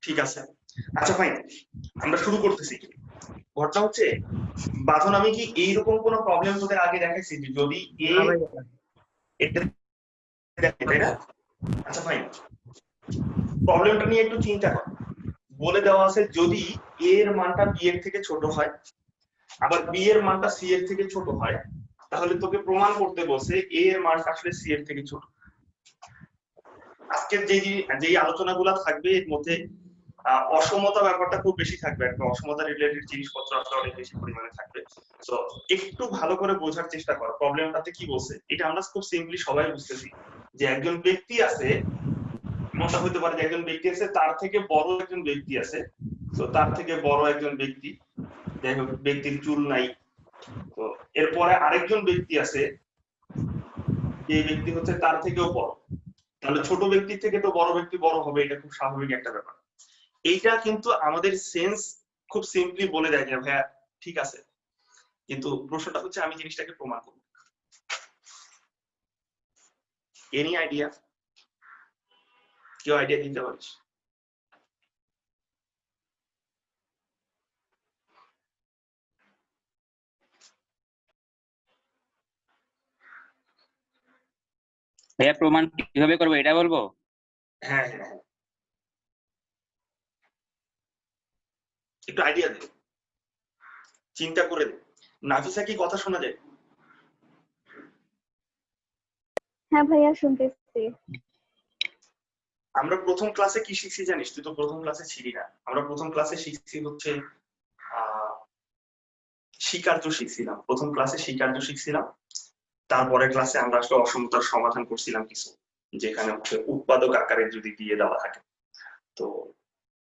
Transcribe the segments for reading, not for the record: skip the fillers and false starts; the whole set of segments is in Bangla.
ঠিক আছে, আচ্ছা ফাইন, আমরা শুরু করতেছি। ঘটনা হচ্ছে বাঁধন, আমি কি এইরকম কোন প্রবলেম তোদের আগে দেখাইছি যে যদি এ না ভাইয়া, এটা দেখে, তাই না? আচ্ছা ফাইন, প্রবলেমটা নিয়ে একটু চিন্তা কর। বলে দেওয়া আছে যদি এ এর মানটা বি এর থেকে ছোট হয়, আবার বি এর মানটা সি এর থেকে ছোট হয়, তাহলে তোকে প্রমাণ করতে বলছে এ এর মানটা আসলে সি এর থেকে ছোট। আজকের যে আলোচনাগুলো থাকবে এর মধ্যে অসমতা ব্যাপারটা খুব বেশি থাকবে, একটা অসমতা রিলেটেড জিনিসপত্র আসলে অনেক বেশি পরিমাণে থাকবে। তো একটু ভালো করে বোঝার চেষ্টা কর প্রবলেমটাতে কি বলছে। এটা আমরা খুব সিম্পলি সবাই বুঝতেছি যে একজন ব্যক্তি আছে, এমনটা হতে পারে যে একজন ব্যক্তি আছে, তার থেকে বড় একজন ব্যক্তি আছে। তো তার থেকে বড় একজন ব্যক্তি, যাই হোক ব্যক্তির চুল নাই। তো এরপরে আরেকজন ব্যক্তি আছে, যে ব্যক্তি হচ্ছে তার থেকেও বড়। তাহলে ছোট ব্যক্তির থেকে তো বড় ব্যক্তি বড় হবে, এটা খুব স্বাভাবিক একটা ব্যাপার। এইটা কিন্তু আমাদের সেন্স খুব সিম্পলি বলে দেয় যে ভাইয়া ঠিক আছে, কিন্তু প্রশ্নটা হচ্ছে আমি জিনিসটাকে প্রমাণ করব। Any idea? কেউ আইডিয়া দিতে পারিস? ভাইয়া প্রমাণ কিভাবে করবো এটা বলবো? হ্যাঁ হ্যাঁ হ্যাঁ, একটু আইডিয়া দে, চিন্তা করে দে। নাফিসা কি কথা শোনা যায়? হ্যাঁ ভাইয়া শুনতেছি। আমরা প্রথম ক্লাসে কি শিখছি জানিস? তুই তো প্রথম ক্লাসে ছিলি না। আমরা প্রথম ক্লাসে শিখছি হচ্ছে স্বীকার্য শিখছিলাম, প্রথম ক্লাসে স্বীকার্য শিখছিলাম। তারপরে ক্লাসে আমরা আসলে অসমতার সমাধান করছিলাম কিছু, যেখানে হচ্ছে উৎপাদক আকারে যদি দিয়ে দেওয়া থাকে। তো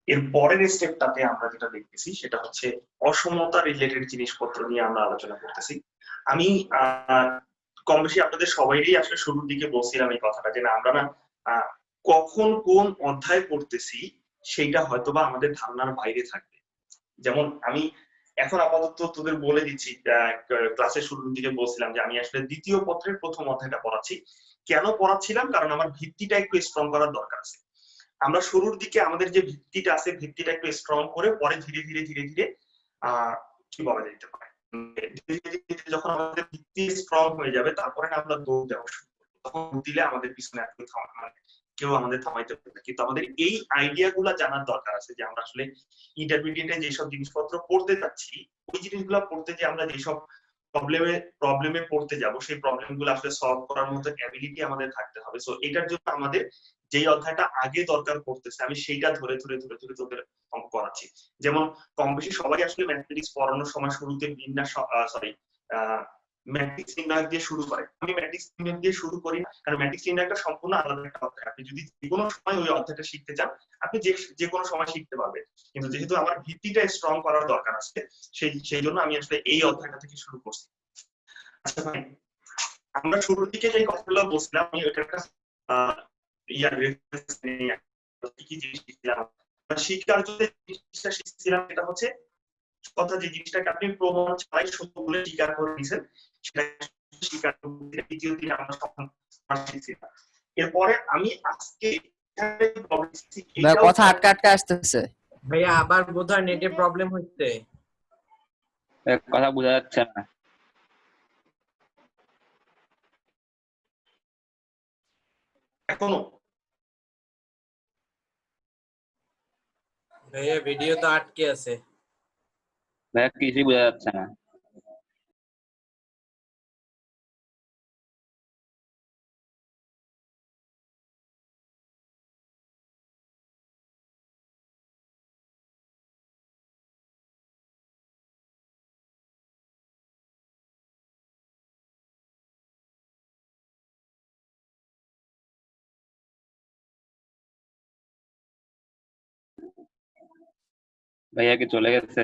এর পরের স্টেপটাতে আমরা যেটা দেখতেছি সেটা হচ্ছে অসমতা রিলেটেড জিনিসপত্র নিয়ে আমরা আলোচনা করতেছি। আমি কম বেশি আপনাদের সবাইরই আসলে শুরুর দিকে বলছিলাম এই কথাটা, যে না আমরা না কখন কোন অধ্যায় পড়তেছি সেইটা হয়তোবা আমাদের ধারণার বাইরে থাকবে। যেমন আমি এখন আপাতত তোদের বলে দিচ্ছি, ক্লাসের শুরুর দিকে বলছিলাম যে আমি আসলে দ্বিতীয় পত্রের প্রথম অধ্যায়টা পড়াচ্ছি। কেন পড়াচ্ছিলাম? কারণ আমার ভিত্তিটা একটু স্ট্রং করার দরকার আছে। আমরা শুরুর দিকে আমাদের যে ভিত্তিটা আছে, ভিত্তিটা একটু স্ট্রং করে পরে ধীরে ধীরে ধীরে ধীরে কি বলা যেতে পারে, যখন আমাদের ভিত্তি স্ট্রং হয়ে যাবে তারপরে আমরা দৌড় দেওয়া শুরু করবো। তখন দিলে আমাদের পিছনে কেউ আমাদের থামাইতে পারবে না। কিন্তু আমাদের এই আইডিয়া গুলা জানার দরকার আছে যে আমরা আসলে ইন্টারমিডিয়েটে যেসব জিনিসপত্র পড়তে যাচ্ছি, ওই জিনিসগুলো পড়তে যে আমরা যেসব প্রবলেমে পড়তে যাব, সেই প্রবলেম গুলো আসলে সলভ করার মতো অ্যাবিলিটি আমাদের থাকতে হবে। সো এটার জন্য আমাদের যেই অধ্যায়টা আগে দরকার পড়তেছে আমি সেইটা ধরে ধরে ধরে ধরে তোদের অঙ্ক করাচ্ছি। যেমন কম বেশি সবাই আসলে ম্যাথমেটিক্স পড়ানোর সময় শুরুতে বিন্যাস ম্যাট্রিক্স নির্ণয় দিয়ে শুরু করে। আমি ম্যাট্রিক্স নির্ণয় দিয়ে শুরু করি না, কারণ ম্যাট্রিক্স নির্ণয় একটা সম্পূর্ণ আলাদা একটা অধ্যায়। আপনি যদি যে কোনো সময় ওই অধ্যায়টা শিখতে চান, আপনি যে কোনো সময় শিখতে পারবেন। কিন্তু যেহেতু আমার ভিত্তিটা স্ট্রং করার দরকার আছে, সেই জন্য আমি আসলে এই অধ্যায়টা থেকে শুরু করছি। আচ্ছা ভাই, আমরা শুরুর দিকে যে কথাগুলো বলছিলাম, আমি ওইটা একটা কি জিনিস শিখছিলাম, স্বীকার্য যে জিনিসটা শিখছিলাম সেটা হচ্ছে কথা, যে জিনিসটাকে আপনি প্রমাণ ছাড়াই সত্য বলে স্বীকার করে নিছেন, সেটা স্বীকার করতে দ্বিতীয় দিন আমরা সফল শিখছিলাম। এরপরে আমি আজকে কথা আটকা আটকা আসতেছে ভাইয়া আবার বোধহয় নেটে প্রবলেম হচ্ছে। কথা বোঝা যাচ্ছে না। এখনো ভাইয়া ভিডিও তো আটকে আছে। ভাইয়া কিছুই বোঝা যাচ্ছে না। ভাইয়া কি চলে গেছে?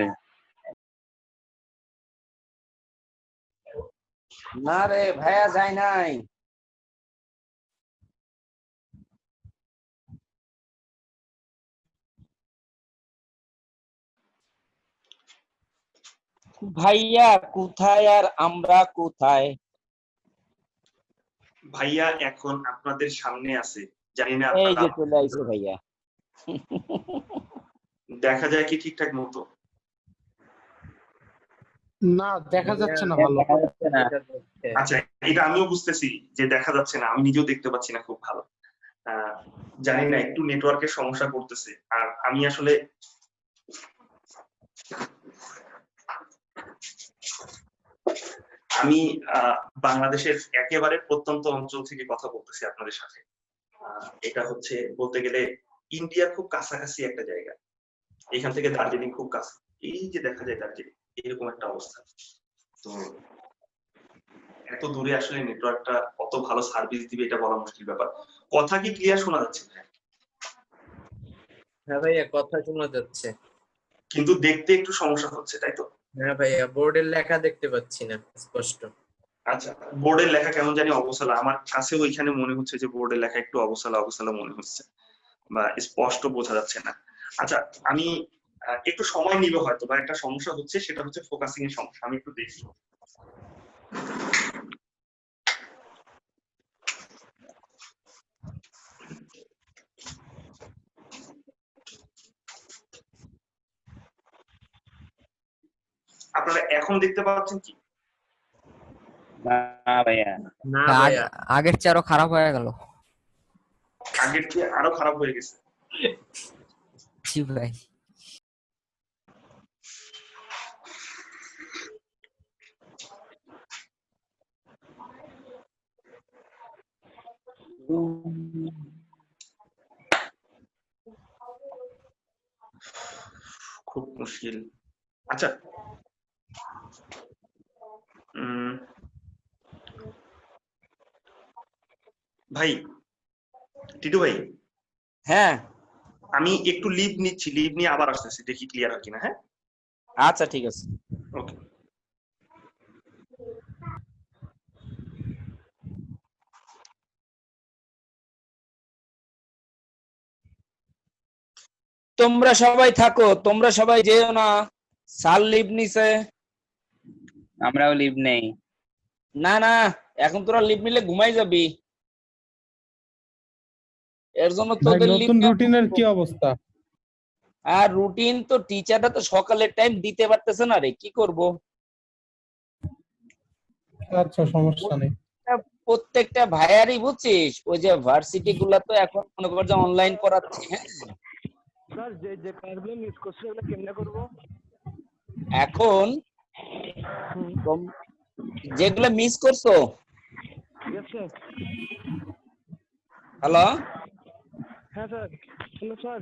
না রে ভাইয়া যায় নাই। ভাইয়া কোথায় আর আমরা কোথায়? ভাইয়া এখন আপনাদের সামনে আছে, জানি না এই যে আপনারা। চলে আইছে ভাইয়া। দেখা যায় কি ঠিকঠাক মতো? না, দেখা যাচ্ছে না ভালো। দেখা যাচ্ছে না। দেখা যাচ্ছে। আচ্ছা, এটা আমিও বুঝতেছি যে দেখা যাচ্ছে না, আমি নিজেও দেখতে পাচ্ছি না খুব ভালো। জানি না, একটু নেটওয়ার্কের সমস্যা করতেছে। আর আমি আসলে বাংলাদেশের একেবারে প্রত্যন্ত অঞ্চল থেকে কথা বলতেছি আপনাদের সাথে। এটা হচ্ছে বলতে গেলে ইন্ডিয়ার খুব কাছাকাছি একটা জায়গা। এখান থেকে দার্জিলিং খুব কাছে, এই যে দেখা যায় দার্জিলিং, এরকম একটা অবস্থা। তো এত দূরে আসলে নেটওয়ার্কটা কত ভালো সার্ভিস দিবে এটা বলা মুশকিল ব্যাপার। কথা কি ক্লিয়ার শোনা যাচ্ছে? হ্যাঁ ভাইয়া, কথা শোনা যাচ্ছে। কিন্তু দেখতে একটু সমস্যা হচ্ছে, তাই তো? হ্যাঁ ভাইয়া, বোর্ডের লেখা দেখতে পাচ্ছি না স্পষ্ট। আচ্ছা, বোর্ডের লেখা কেমন জানি অবসালা, আমার কাছেও ওইখানে মনে হচ্ছে যে বোর্ডের লেখা একটু অবসালা অবসালা মনে হচ্ছে, বা স্পষ্ট বোঝা যাচ্ছে না। আচ্ছা, আমি একটু সময় নিবে হয়তো, বা একটা সমস্যা হচ্ছে, সেটা হচ্ছে ফোকাসিং এর সমস্যা। আমি একটু দেখি। আপনারা এখন দেখতে পাচ্ছেন কি? না ভাইয়া। না ভাইয়া, আগের চেয়ে আরো খারাপ হয়ে গেল। আগের চেয়ে আরো খারাপ হয়ে গেছে। জি ভাই। খুব মুশকিল। আচ্ছা, ভাই, টিটু ভাই, হ্যাঁ, আমি একটু লিভ নিচ্ছি, লিভ নিয়ে আবার আসতেছি, দেখি ক্লিয়ার হয় কিনা। হ্যাঁ, আচ্ছা ঠিক আছে। ওকে। তোমরা সবাই থাকো, তোমরা সবাই যেও না। স্যার লিভ নিছে। আমরাও লিভ নেই। না না, এখন তোরা লিভ নিলে ঘুমাই যাবি। এর জন্য ভাই, তোদের লিভ নতুন রুটিনের কি অবস্থা? আর রুটিন তো টিচাররা তো সকালের টাইম দিতে পারতেছে না রে, কি করব? আচ্ছা, সমস্যা নেই। প্রত্যেকটা ভাইয়ারই বুঝছিস, ওই যে ভার্সিটি গুলা তো এখন মনে কর যে অনলাইন করাচ্ছে। হ্যাঁ, স্যার যে কাজগুলো মিস করছি ওগুলো কেমনে করব? এখন যেগুলো মিস করছো। Yes sir. হ্যালো, হ্যাঁ স্যার। Hello sir.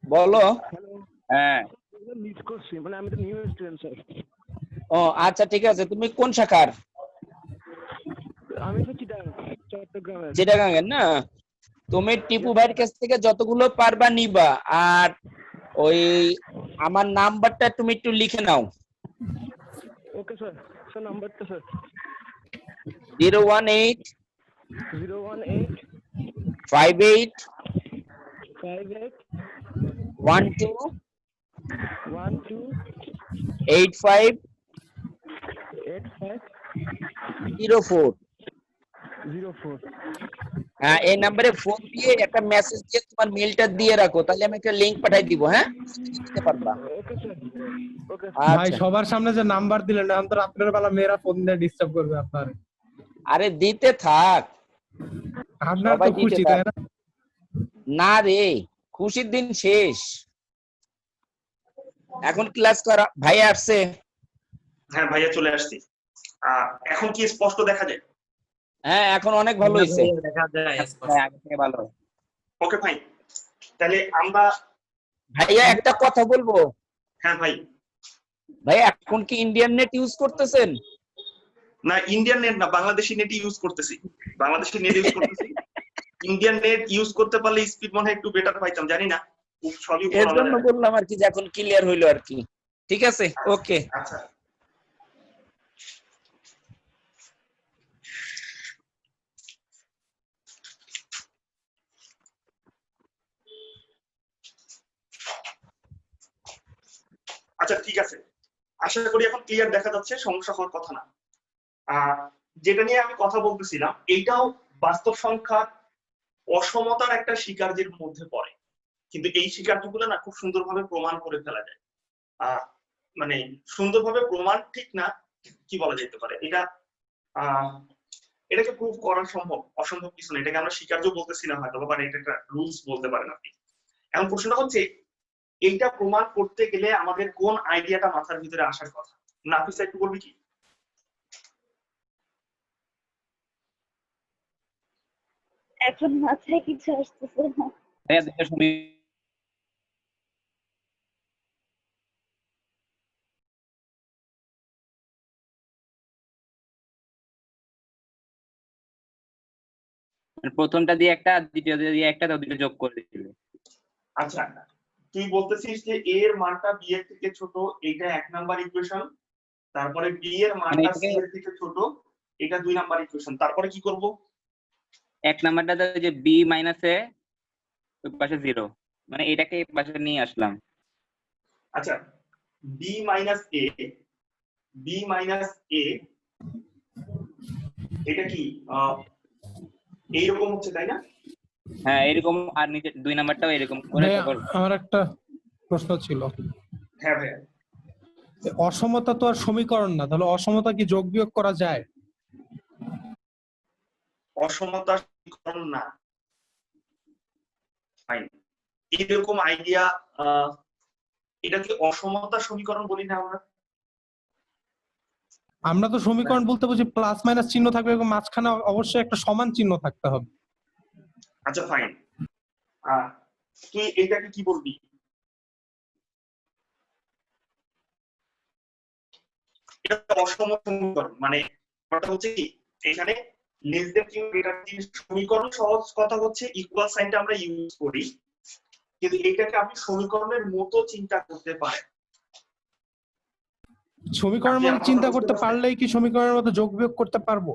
বলো। হ্যালো। হ্যাঁ, এগুলো মিস করছি, মানে আমি তো নিউ স্টুডেন্ট স্যার। ও আচ্ছা ঠিক আছে, তুমি কোন শাখার? আমি তো চট্টগ্রামের। চিটাগাঙ্গের না? তুমি টিপু ভাইয়ের কাছ থেকে যতগুলো পারবা নিবা, আর ওই আমার নাম্বারটা তুমি একটু লিখে নাও। Okay sir. স্যার নাম্বারটা স্যার 018 018 58 58 12 12 85 85 04। 04। হ্যাঁ, এই নাম্বারে ফোন দিয়ে একটা মেসেজ দিয়ে তোমার মেলটা দিয়ে রাখো, তাহলে আমি একটা লিংক পাঠাই দিব। হ্যাঁ, দিতে পারবা। Okay sir. ওকে। ভাই, আচ্ছা, সবার সামনে যে নাম্বার দিলেন, এখন তো রাত্রের বেলা মেয়েরা ফোন দিয়ে ডিস্টার্ব করবে আপনার। আরে দিতে থাক, আপনার তো সবাই দিতে খুশি, থাক। তাই না? না রে, খুশির দিন শেষ। এখন ক্লাস করা। ভাই আসছে? হ্যাঁ ভাইয়া, চলে আসছি। এখন কি স্পষ্ট দেখা যায়? হ্যাঁ, এখন অনেক ভালো হয়েছে। ভাইয়া, দেখা যায় স্পষ্ট। হ্যাঁ, আগে থেকে ভালো। ওকে ভাই, তাহলে আমরা। ভাইয়া একটা কথা বলবো। হ্যাঁ ভাই। ভাই, এখন কি ইন্ডিয়ান নেট ইউজ করতেছেন? না, ইন্ডিয়ান নেট না, বাংলাদেশি নেট ইউজ করতেছি। বাংলাদেশি নেট ইউজ করতেছি। ইন্ডিয়ান নেট ইউজ করতে পারলে স্পিড মনে হয় একটু বেটার পাইতাম, জানি না, সবই এর বলা জন্য যায় না। বললাম আর কি, যে এখন ক্লিয়ার হইলো আর কি। ঠিক আছে, ওকে। আচ্ছা, আচ্ছা ঠিক আছে, আশা করি এখন ক্লিয়ার দেখা যাচ্ছে, সমস্যা হওয়ার কথা না। যেটা নিয়ে আমি কথা বলতেছিলাম, এইটাও বাস্তব সংখ্যার অসমতার একটা স্বীকার্যের মধ্যে পড়ে, কিন্তু এই স্বীকার্যগুলো না খুব সুন্দরভাবে প্রমাণ করে ফেলা যায়। মানে সুন্দরভাবে প্রমাণ ঠিক না, কি বলা যেতে পারে, এটাকে প্রুভ করা সম্ভব, অসম্ভব কিছু না। এটাকে আমরা স্বীকার্য বলতেছি না হয়তো, বা এটা একটা রুলস বলতে পারেন আপনি। এখন প্রশ্নটা হচ্ছে এইটা প্রমাণ করতে গেলে আমাদের কোন আইডিয়াটা মাথার ভিতরে আসার কথা? নাফিসা একটু বলবি কি? এখন মাথায় কিছু আসতেছে না। ভাইয়া দুটো প্রথমটা দিয়ে একটা, দ্বিতীয় দিয়ে একটা, তো দুটো যোগ করে দিলে। আচ্ছা, তুই বলতেছিস যে a এর মানটা b এর থেকে ছোট, এটা 1 নাম্বার ইকুয়েশন। তারপরে b এর মানটা c এর থেকে ছোট, এটা 2 নাম্বার ইকুয়েশন। তারপরে কি করব? এক নাম্বারটা যে b মাইনাস a ওই পাশে 0, মানে এটাকে এই পাশে নিয়ে আসলাম। আচ্ছা, b minus a, b minus a, এটা কি এইরকম হচ্ছে, তাই না? হ্যাঁ এরকম, আর নিচে 2 নাম্বারটাও এরকম করে। ভাইয়া, তারপর আমার একটা প্রশ্ন ছিল। হ্যাঁ ভাইয়া। অসমতা তো আর সমীকরণ না, তাহলে অসমতা কি যোগ বিয়োগ করা যায়? অসমতা সমীকরণ না, ফাইন। এরকম আইডিয়া, এটাকে অসমতা সমীকরণ বলি না আমরা? আমরা তো সমীকরণ বলতে বুঝি প্লাস মাইনাস চিহ্ন থাকবে এবং মাঝখানে অবশ্যই একটা সমান চিহ্ন থাকতে হবে। আচ্ছা ফাইন, তুই এটাকে কি বলবি? এটা অসম সমীকরণ, মানে ব্যাপারটা হচ্ছে কি, এখানে লেস দেন কিংবা গ্রেটার দেন সমীকরণ, সহজ কথা হচ্ছে ইকুয়াল সাইনটা আমরা ইউজ করি, কিন্তু এটাকে আপনি সমীকরণের মতো চিন্তা করতে পারেন। সমীকরণ মতো চিন্তা করতে পারলেই কি সমীকরণের মতো যোগ বিয়োগ করতে পারবো?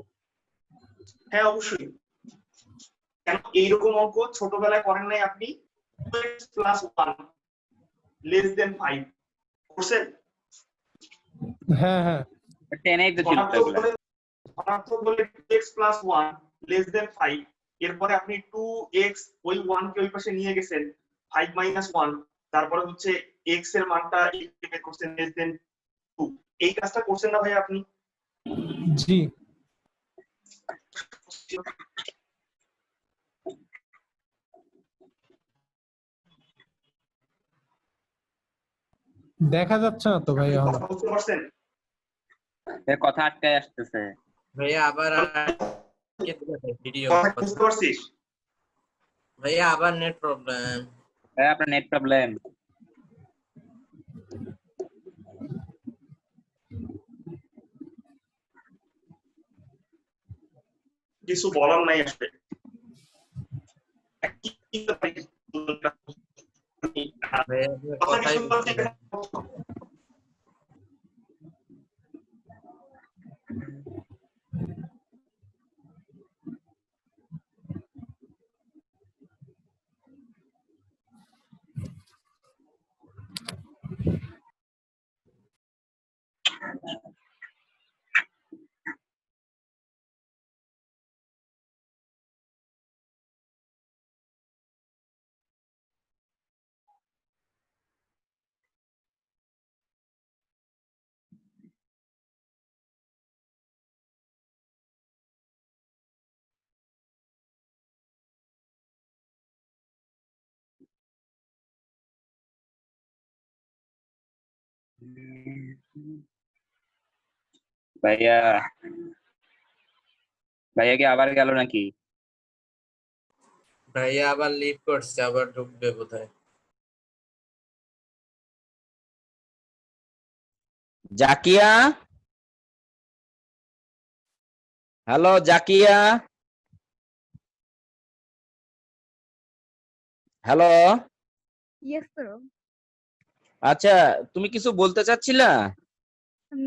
হ্যাঁ অবশ্যই। কেন এইরকম অঙ্ক ছোটবেলায় করেন নাই আপনি? 2x + 1 < 5 করছেন? হ্যাঁ হ্যাঁ, 10 তো ছিল এগুলো। ধনাত্মক বলে 2x + 1 < 5, এরপরে আপনি 2x ওই 1 কে ওই পাশে নিয়ে গেছেন, 5 - 1, তারপরে হচ্ছে x এর মানটা বের করছেন <2। এই কাজটা করছেন না ভাই আপনি? জি। দেখা যাচ্ছে না তো ভাই এখন। বুঝতে পারছেন? এর কথা আটকায় আসতেছে। ভাইয়া আবার ভিডিও। কথা বুঝতে পারছিস? ভাইয়া আবার নেট প্রবলেম। হ্যাঁ আপনার নেট প্রবলেম। কিছু বলার নাই আসলে। ভাইয়া কথাই বলছি না। ভাইয়া, ভাইয়া কি আবার গেল নাকি? ভাইয়া আবার লিভ করছে, আবার ঢুকবে বোধহয়। Zakia, hello Zakia, hello. Yes, sir. আচ্ছা, তুমি কিছু বলতে চাচ্ছিলা?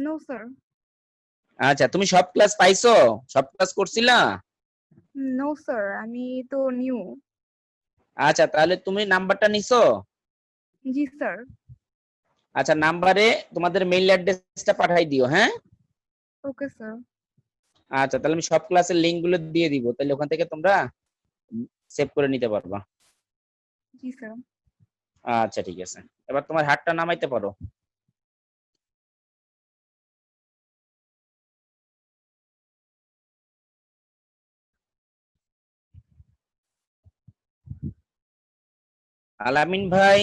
No, sir. আচ্ছা, তুমি সব ক্লাস পাইছো? সব ক্লাস করছিলা? No, sir. আমি তো নিউ। আচ্ছা, তাহলে তুমি নাম্বারটা নিছো? জি স্যার। আচ্ছা, নাম্বারে তোমাদের মেইল অ্যাড্রেসটা পাঠাই দিও, হ্যাঁ? Okay sir. আচ্ছা, তাহলে আমি সব ক্লাসের লিংক গুলো দিয়ে দিব, তাহলে ওখান থেকে তোমরা সেভ করে নিতে পারবা। জি স্যার। আচ্ছা ঠিক আছে, এবার তোমার হাতটা নামাইতে পারো। আলামিন ভাই,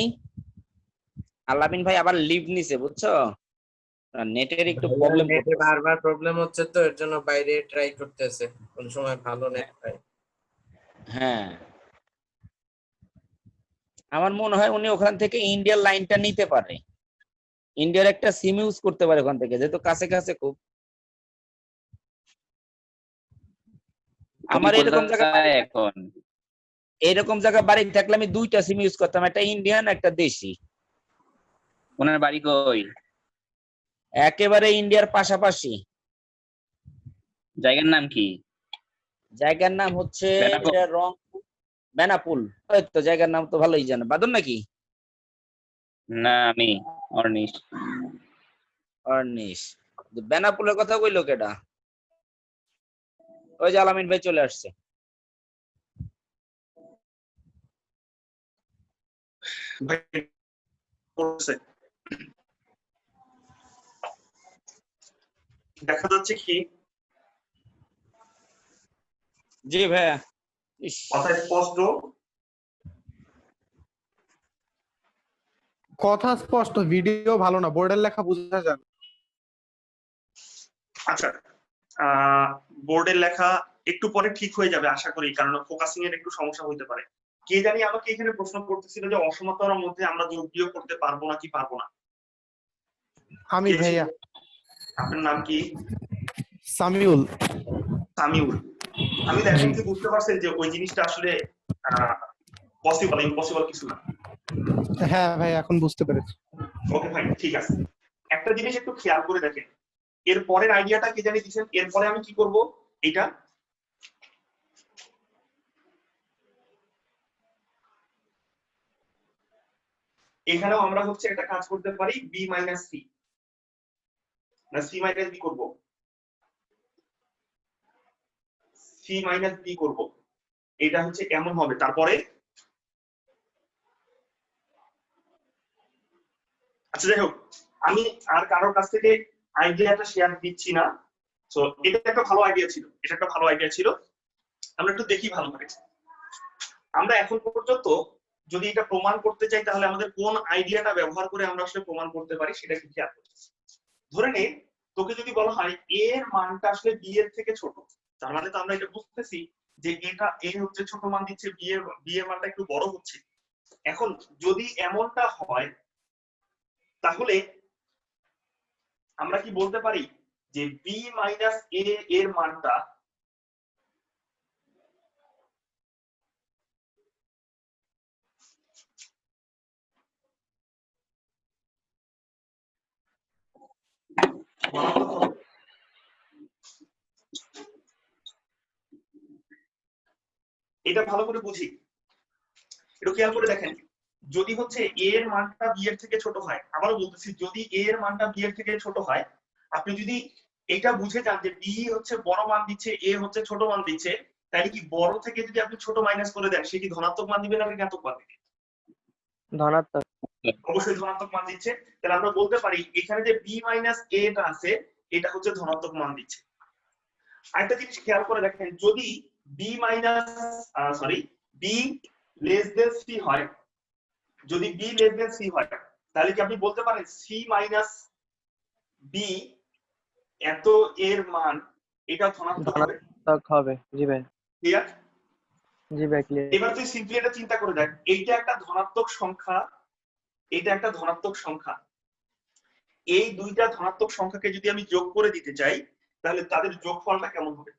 আলামিন ভাই আবার লিভ নিছে বুঝছো, নেটের একটু প্রবলেম। নেটে বারবার প্রবলেম হচ্ছে, তো এর জন্য বাইরে ট্রাই করতেছে, কোন সময় ভালো নেট পায়। হ্যাঁ, আমার মনে হয় উনি ওখান থেকে ইন্ডিয়ার লাইনটা নিতে পারে, ইন্ডিয়ার একটা সিম ইউজ করতে পারে ওখান থেকে, যেহেতু কাছে কাছে খুব। আমার এরকম জায়গা এখন এরকম জায়গা বাড়ি থাকলে আমি দুইটা সিম ইউজ করতাম, একটা ইন্ডিয়ান একটা দেশি। ওনার বাড়ি কই? একেবারে ইন্ডিয়ার পাশাপাশি। জায়গার নাম কি? জায়গার নাম হচ্ছে বেনাপোল? বেনাপুল। ওই তো জায়গার নাম তো ভালোই জানো, বাদন নাকি? না, আমি অর্নিশ। অর্নিশ। বেনাপুলের কথা কইলো কেডা? ওই যে আলামিন ভাই চলে আসছে। ভাই করছে। দেখা যাচ্ছে কি জি ভাইয়া। ইস, কথা স্পষ্ট? কথা স্পষ্ট, ভিডিও ভালো না, বোর্ডের লেখা বোঝা যায় না। আচ্ছা, বোর্ডের লেখা একটু পরে ঠিক হয়ে যাবে আশা করি, কারণ ফোকাসিং এর একটু সমস্যা হতে পারে। কে জানি আমাকে এখানে প্রশ্ন করতেছিল যে অসমতার মধ্যে আমরা যোগ বিয়োগ করতে পারবো না কি পারবো না। আমি ভাইয়া। আপনার নাম কি? সামিউল। সামিউল। আমি এখন কি বুঝতে পারছেন যে ওই জিনিসটা আসলে পসিবল, ইম্পসিবল কিছু না? হ্যাঁ ভাই, এখন বুঝতে পেরেছি। ওকে ভাই, ঠিক আছে। একটা জিনিস একটু খেয়াল করে দেখেন, এর পরের আইডিয়াটা কে জানি দিয়েছেন। এরপরে আমি কি করব, এটা এখানেও আমরা হচ্ছে একটা কাজ করতে পারি, বি মাইনাস সি, না সি মাইনাস বি করবো, সি মাইনাস বি করবো। এটা হচ্ছে এমন হবে। তারপরে আচ্ছা যাই হোক, আমি আর কারোর কাছ থেকে আইডিয়াটা শেয়ার দিচ্ছি না। তো এটা একটা ভালো আইডিয়া ছিল, এটা একটা ভালো আইডিয়া ছিল। আমরা একটু দেখি ভালো করে। আমরা এখন পর্যন্ত যদি এটা প্রমাণ করতে চাই, তাহলে আমাদের কোন আইডিয়াটা ব্যবহার করে আমরা আসলে প্রমাণ করতে পারি সেটা একটু খেয়াল করতে। ধরে নে তোকে যদি বলা হয় এ এর মানটা আসলে বি এর থেকে ছোট, তার মানে তো আমরা এটা বুঝতেছি যে এটা এ হচ্ছে ছোট মান দিচ্ছে, বি এর মানটা একটু বড় হচ্ছে। এখন যদি এমনটা হয়, তাহলে আমরা কি বলতে পারি যে বি মাইনাস এ এর মানটা ধনাত্মক হবে? এটা ভালো করে বুঝি, একটু খেয়াল করে দেখেন। যদি হচ্ছে এ এর মানটা বি এর থেকে ছোট হয়, আবারও বলতেছি যদি এ এর মানটা বি এর থেকে ছোট হয়, আপনি যদি এটা বুঝে যান যে বি হচ্ছে বড় মান দিচ্ছে, এ হচ্ছে ছোট মান দিচ্ছে, তাহলে কি বড় থেকে যদি আপনি ছোট মাইনাস করে দেন, সে কি ধনাত্মক মান দিবে না ঋণাত্মক মান দিবে? ধনাত্মক। অবশ্যই ধনাত্মক মান দিচ্ছে। তাহলে আমরা বলতে পারি এখানে যে বি মাইনাস এটা আছে, এটা হচ্ছে ধনাত্মক মান দিচ্ছে। আরেকটা জিনিস খেয়াল করে দেখেন, যদি b minus b less than c হয়, যদি বি লেস দেন সি হয়, তাহলে কি আপনি বলতে পারেন সি মাইনাস বি এত এর মান এটা ধনাত্মক হবে? ধনাত্মক হবে। জি ভাই। ক্লিয়ার? জি ভাই ক্লিয়ার। এবার তুই সিম্পলি এটা চিন্তা করে দেখ, এইটা একটা ধনাত্মক সংখ্যা, এটা একটা ধনাত্মক সংখ্যা। এই দুইটা ধনাত্মক সংখ্যাকে যদি আমি যোগ করে দিতে চাই, তাহলে তাদের যোগফলটা কেমন হবে?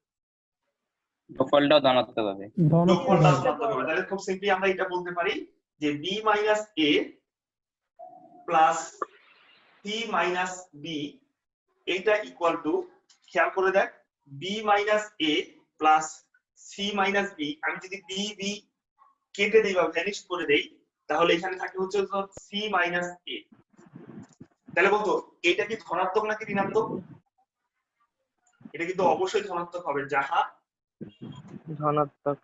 যোগফলটাও ধনাত্মক হবে। যোগফলটা ধনাত্মক হবে। তাহলে খুব সিম্পলি আমরা এটা বলতে পারি যে বি মাইনাস এ প্লাস সি মাইনাস বি, এইটা ইকুয়াল টু, খেয়াল করে দেখ, বি মাইনাস এ প্লাস সি মাইনাস বি, আমি যদি বি বি কেটে দেই বা ভ্যানিশ করে দেই, তাহলে এখানে থাকে হচ্ছে সি মাইনাস এ। তাহলে বলতো এটা কি ধনাত্মক নাকি ঋণাত্মক? এটা কিন্তু অবশ্যই ধনাত্মক হবে, যাহা ধনাত্মক।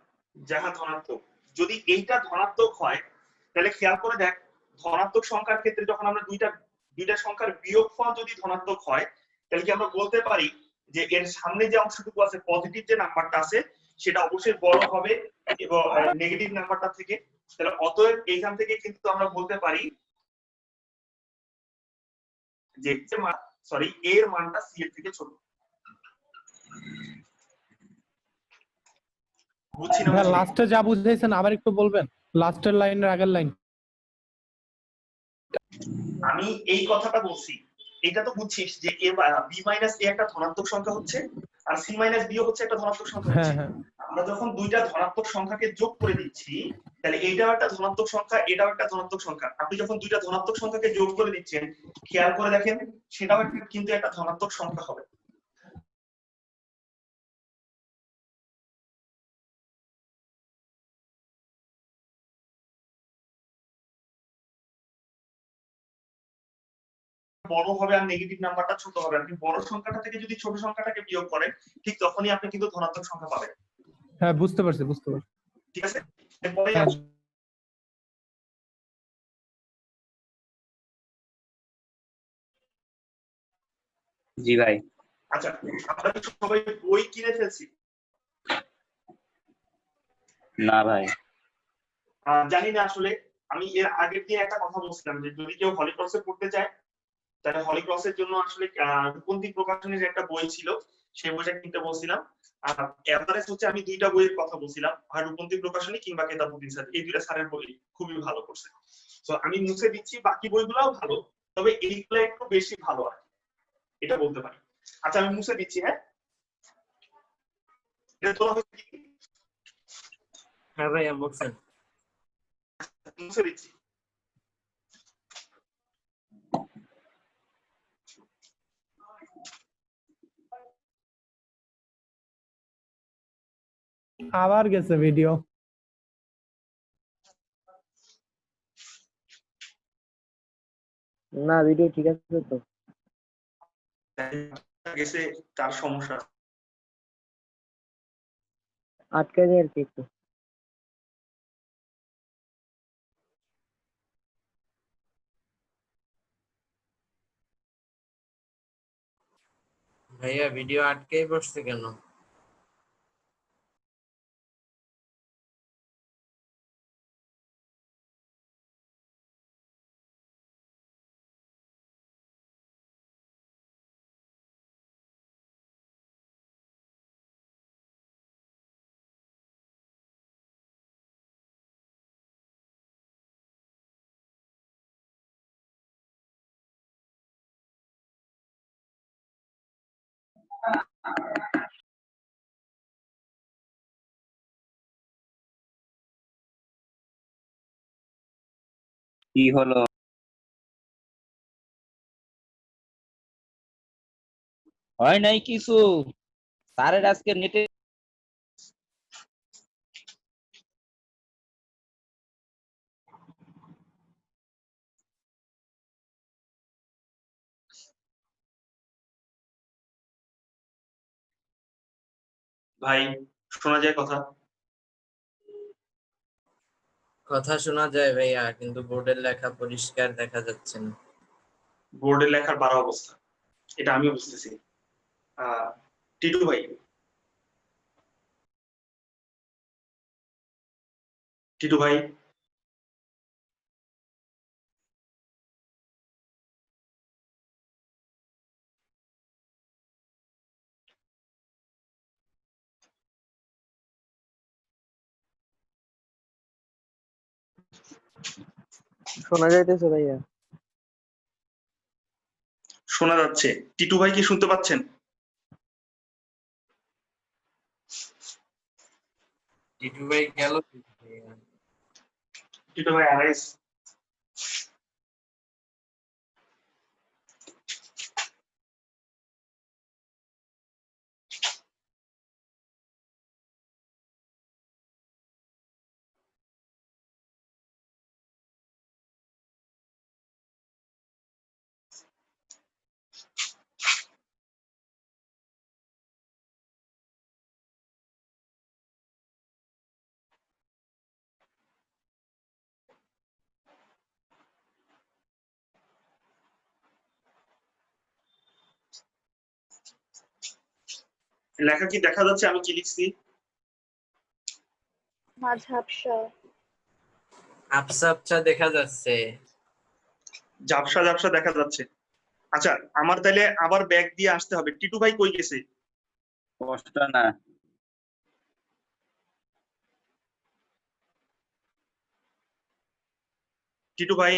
ধনাত্মক। যদি এইটা ধনাত্মক হয়, তাহলে খেয়াল করে দেখ, ধনাত্মক সংখ্যার ক্ষেত্রে যখন আমরা দুইটা সংখ্যার বিয়োগফল যদি ধনাত্মক হয় তাহলে কি আমরা বলতে পারি যে এর সামনে যে অংশটুকু আছে পজিটিভ যে নাম্বারটা আছে সেটা অবশ্যই বড় হবে এবং নেগেটিভ নাম্বারটা থেকে। তাহলে অতএব এইখান থেকে কিন্তু আমরা বলতে পারি যে এর মানটা সি এর থেকে ছোট। বুঝছি না? লাস্টে যা বুঝাইছেন আবার একটু বলবেন, লাস্টের লাইনের আগের লাইন। আমি এই কথাটা বলছি, এটা তো বুঝছিস যে এ বি মাইনাস এ একটা ধনাত্মক সংখ্যা হচ্ছে আর সি মাইনাস বি হচ্ছে একটা ধনাত্মক সংখ্যা হচ্ছে। আমরা যখন দুইটা ধনাত্মক সংখ্যাকে যোগ করে দিচ্ছি তাহলে এইটাও একটা ধনাত্মক সংখ্যা, এটাও একটা ধনাত্মক সংখ্যা। আপনি যখন দুইটা ধনাত্মক সংখ্যাকে যোগ করে দিচ্ছেন খেয়াল করে দেখেন সেটাও কিন্তু একটা ধনাত্মক সংখ্যা হবে। বড় হবে আর নেগেটিভ নাম্বারটা ছোট হবে। আপনি বড় সংখ্যাটা থেকে যদি ছোট সংখ্যাটাকে বিয়োগ করেন ঠিক তখনই আপনি কিন্তু ধনাত্মক সংখ্যা পাবেন। হ্যাঁ বুঝতে পারছি। ঠিক আছে, এরপরে জি ভাই। আচ্ছা, আমরা কি সবাই বই কিনে ফেলছি? না ভাই, জানি না আসলে। আমি এর আগের দিন একটা কথা বলছিলাম যে যদি কেউ হলিক্রসে পড়তে চায় তাহলে হলিক্রসের জন্য আসলে রূপন্তী প্রকাশনীর একটা বই ছিল, সেই বইটা কিনতে বলছিলাম। আর এভারেজ হচ্ছে আমি দুইটা বইয়ের কথা বলছিলাম, হয় রূপন্তী প্রকাশনী কিংবা কেতাবুদ্দিন স্যার, এই দুইটা স্যারের বই খুবই ভালো করছে। তো আমি মুছে দিচ্ছি, বাকি বইগুলোও ভালো, তবে এইগুলো একটু বেশি ভালো আর এটা বলতে পারি। আচ্ছা আমি মুছে দিচ্ছি। হ্যাঁ, এটা তোলা হয়েছে কি? হ্যাঁ ভাইয়া বলছেন। মুছে দিচ্ছি। আবার গেছে ভিডিও। না ভিডিও ঠিক আছে তো? গেছে, তার সমস্যা আটকে যায় আর কি একটু। ভাইয়া ভিডিও আটকেই বসছে কেন? কি হলো? হয় নাই কিছু, স্যারের আজকে নেটে ভাই শোনা যায় কথা? কথা শোনা যায় ভাইয়া, কিন্তু বোর্ডের লেখা পরিষ্কার দেখা যাচ্ছে না। বোর্ডের লেখার বারো অবস্থা, এটা আমি বুঝতেছি। টিটু ভাই, টিটু ভাই শোনা যাইতেছে ভাইয়া? শোনা যাচ্ছে। টিটু ভাই কি শুনতে পাচ্ছেন? টিটু ভাই গেল। টিটু ভাই আরাইস। লেখা কি দেখা যাচ্ছে আমি কি লিখছি? ঝাপসা। আবসা আবসা দেখা যাচ্ছে। ঝাপসা ঝাপসা দেখা যাচ্ছে। আচ্ছা আমার তাহলে আবার ব্যাক দিয়ে আসতে হবে। টিটু ভাই কই গেছে? স্পষ্ট না। টিটু ভাই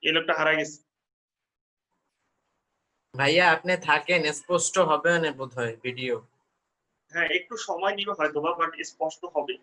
এই লোকটা হারা গেছে। ভাইয়া আপনি থাকেন, স্পষ্ট হবে না বোধহয় ভিডিও। হ্যাঁ একটু সময় নিবে হয়তো বা, বাট স্পষ্ট হবে।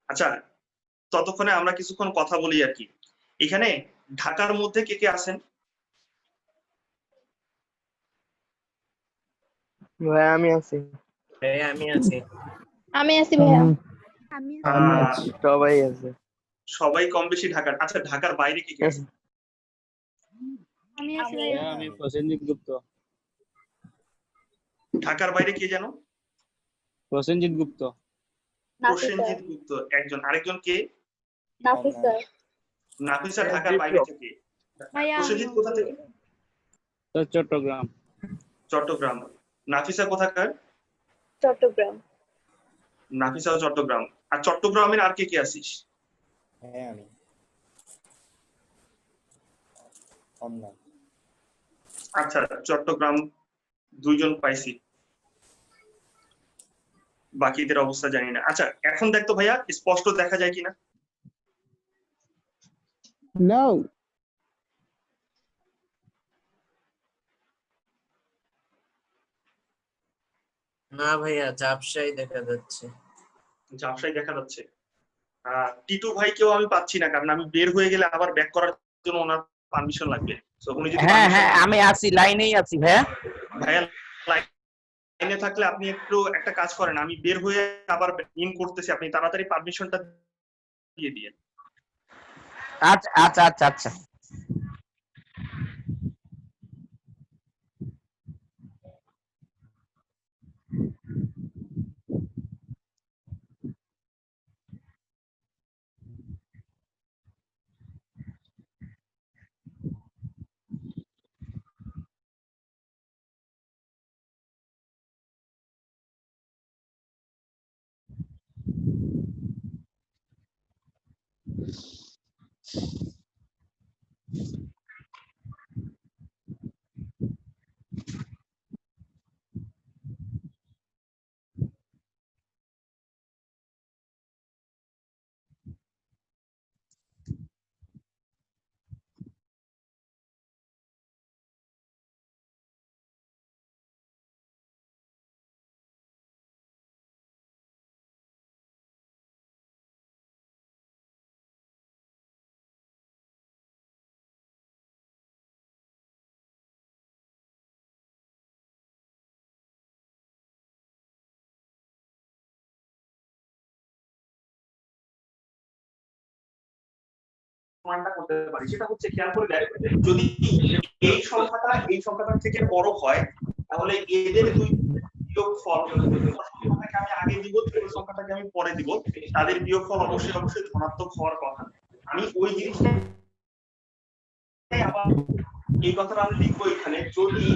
আচ্ছা ততক্ষণে আমরা কিছুক্ষণ কথা বলি আর কি। এখানে ঢাকার মধ্যে কে কে আছেন? ভাইয়া আমি আছি। ভাইয়া আমি আছি। আমি আছি ভাইয়া। সবাই আছে। সবাই কম বেশি ঢাকার। আচ্ছা ঢাকার বাইরে কে কে আছে? আমি আছি ভাইয়া। আমি প্রসেনজিৎ গুপ্ত। ঢাকার বাইরে কে জানো? প্রসেনজিৎ গুপ্ত। প্রসেনজিৎ গুপ্ত একজন, আরেকজন কে? নাফিসা। নাফিসা ঢাকার বাইরে থেকে। ভাইয়া প্রসেনজিৎ কোথা থেকে? চট্টগ্রাম। চট্টগ্রাম। নাফিসা কোথাকার? চট্টগ্রাম। নাফিসাও চট্টগ্রাম। আর চট্টগ্রামের আর কে কে আছিস? হ্যাঁ আমি অনলাইন। আচ্ছা চট্টগ্রাম দুইজন পাইছি, বাকিদের অবস্থা জানি না। আচ্ছা এখন দেখতো ভাইয়া স্পষ্ট দেখা যায় কিনা? No. না ভাইয়া ঝাপসাই দেখা যাচ্ছে। ঝাপসাই দেখা যাচ্ছে। টিটু ভাইকেও আমি পাচ্ছি না, কারণ আমি বের হয়ে গেলে আবার ব্যাক করার জন্য ওনার পারমিশন লাগবে। তো উনি যদি হ্যাঁ হ্যাঁ আমি আছি, লাইনেই আছি ভাইয়া। ভাইয়া লাইনে থাকলে আপনি একটু একটা কাজ করেন, আমি বের হয়ে আবার ইন করতেছি, আপনি তাড়াতাড়ি পারমিশনটা দিয়ে দিয়েন। আচ্ছা আচ্ছা আচ্ছা আচ্ছা। প্রমাণটা করতে পারি, সেটা হচ্ছে খেয়াল করে দেখ, যদি এই সংখ্যাটা থেকে বড় হয় তাহলে এদের দুই বিয়োগফল সংখ্যাটাকে আমি আগে দিব, ছোট সংখ্যাটাকে আমি পরে দিব, তাদের বিয়োগফল অবশ্যই অবশ্যই ধনাত্মক হওয়ার কথা। আমি ওই জিনিসটা আবার এই কথাটা আমি লিখবো এখানে, যদি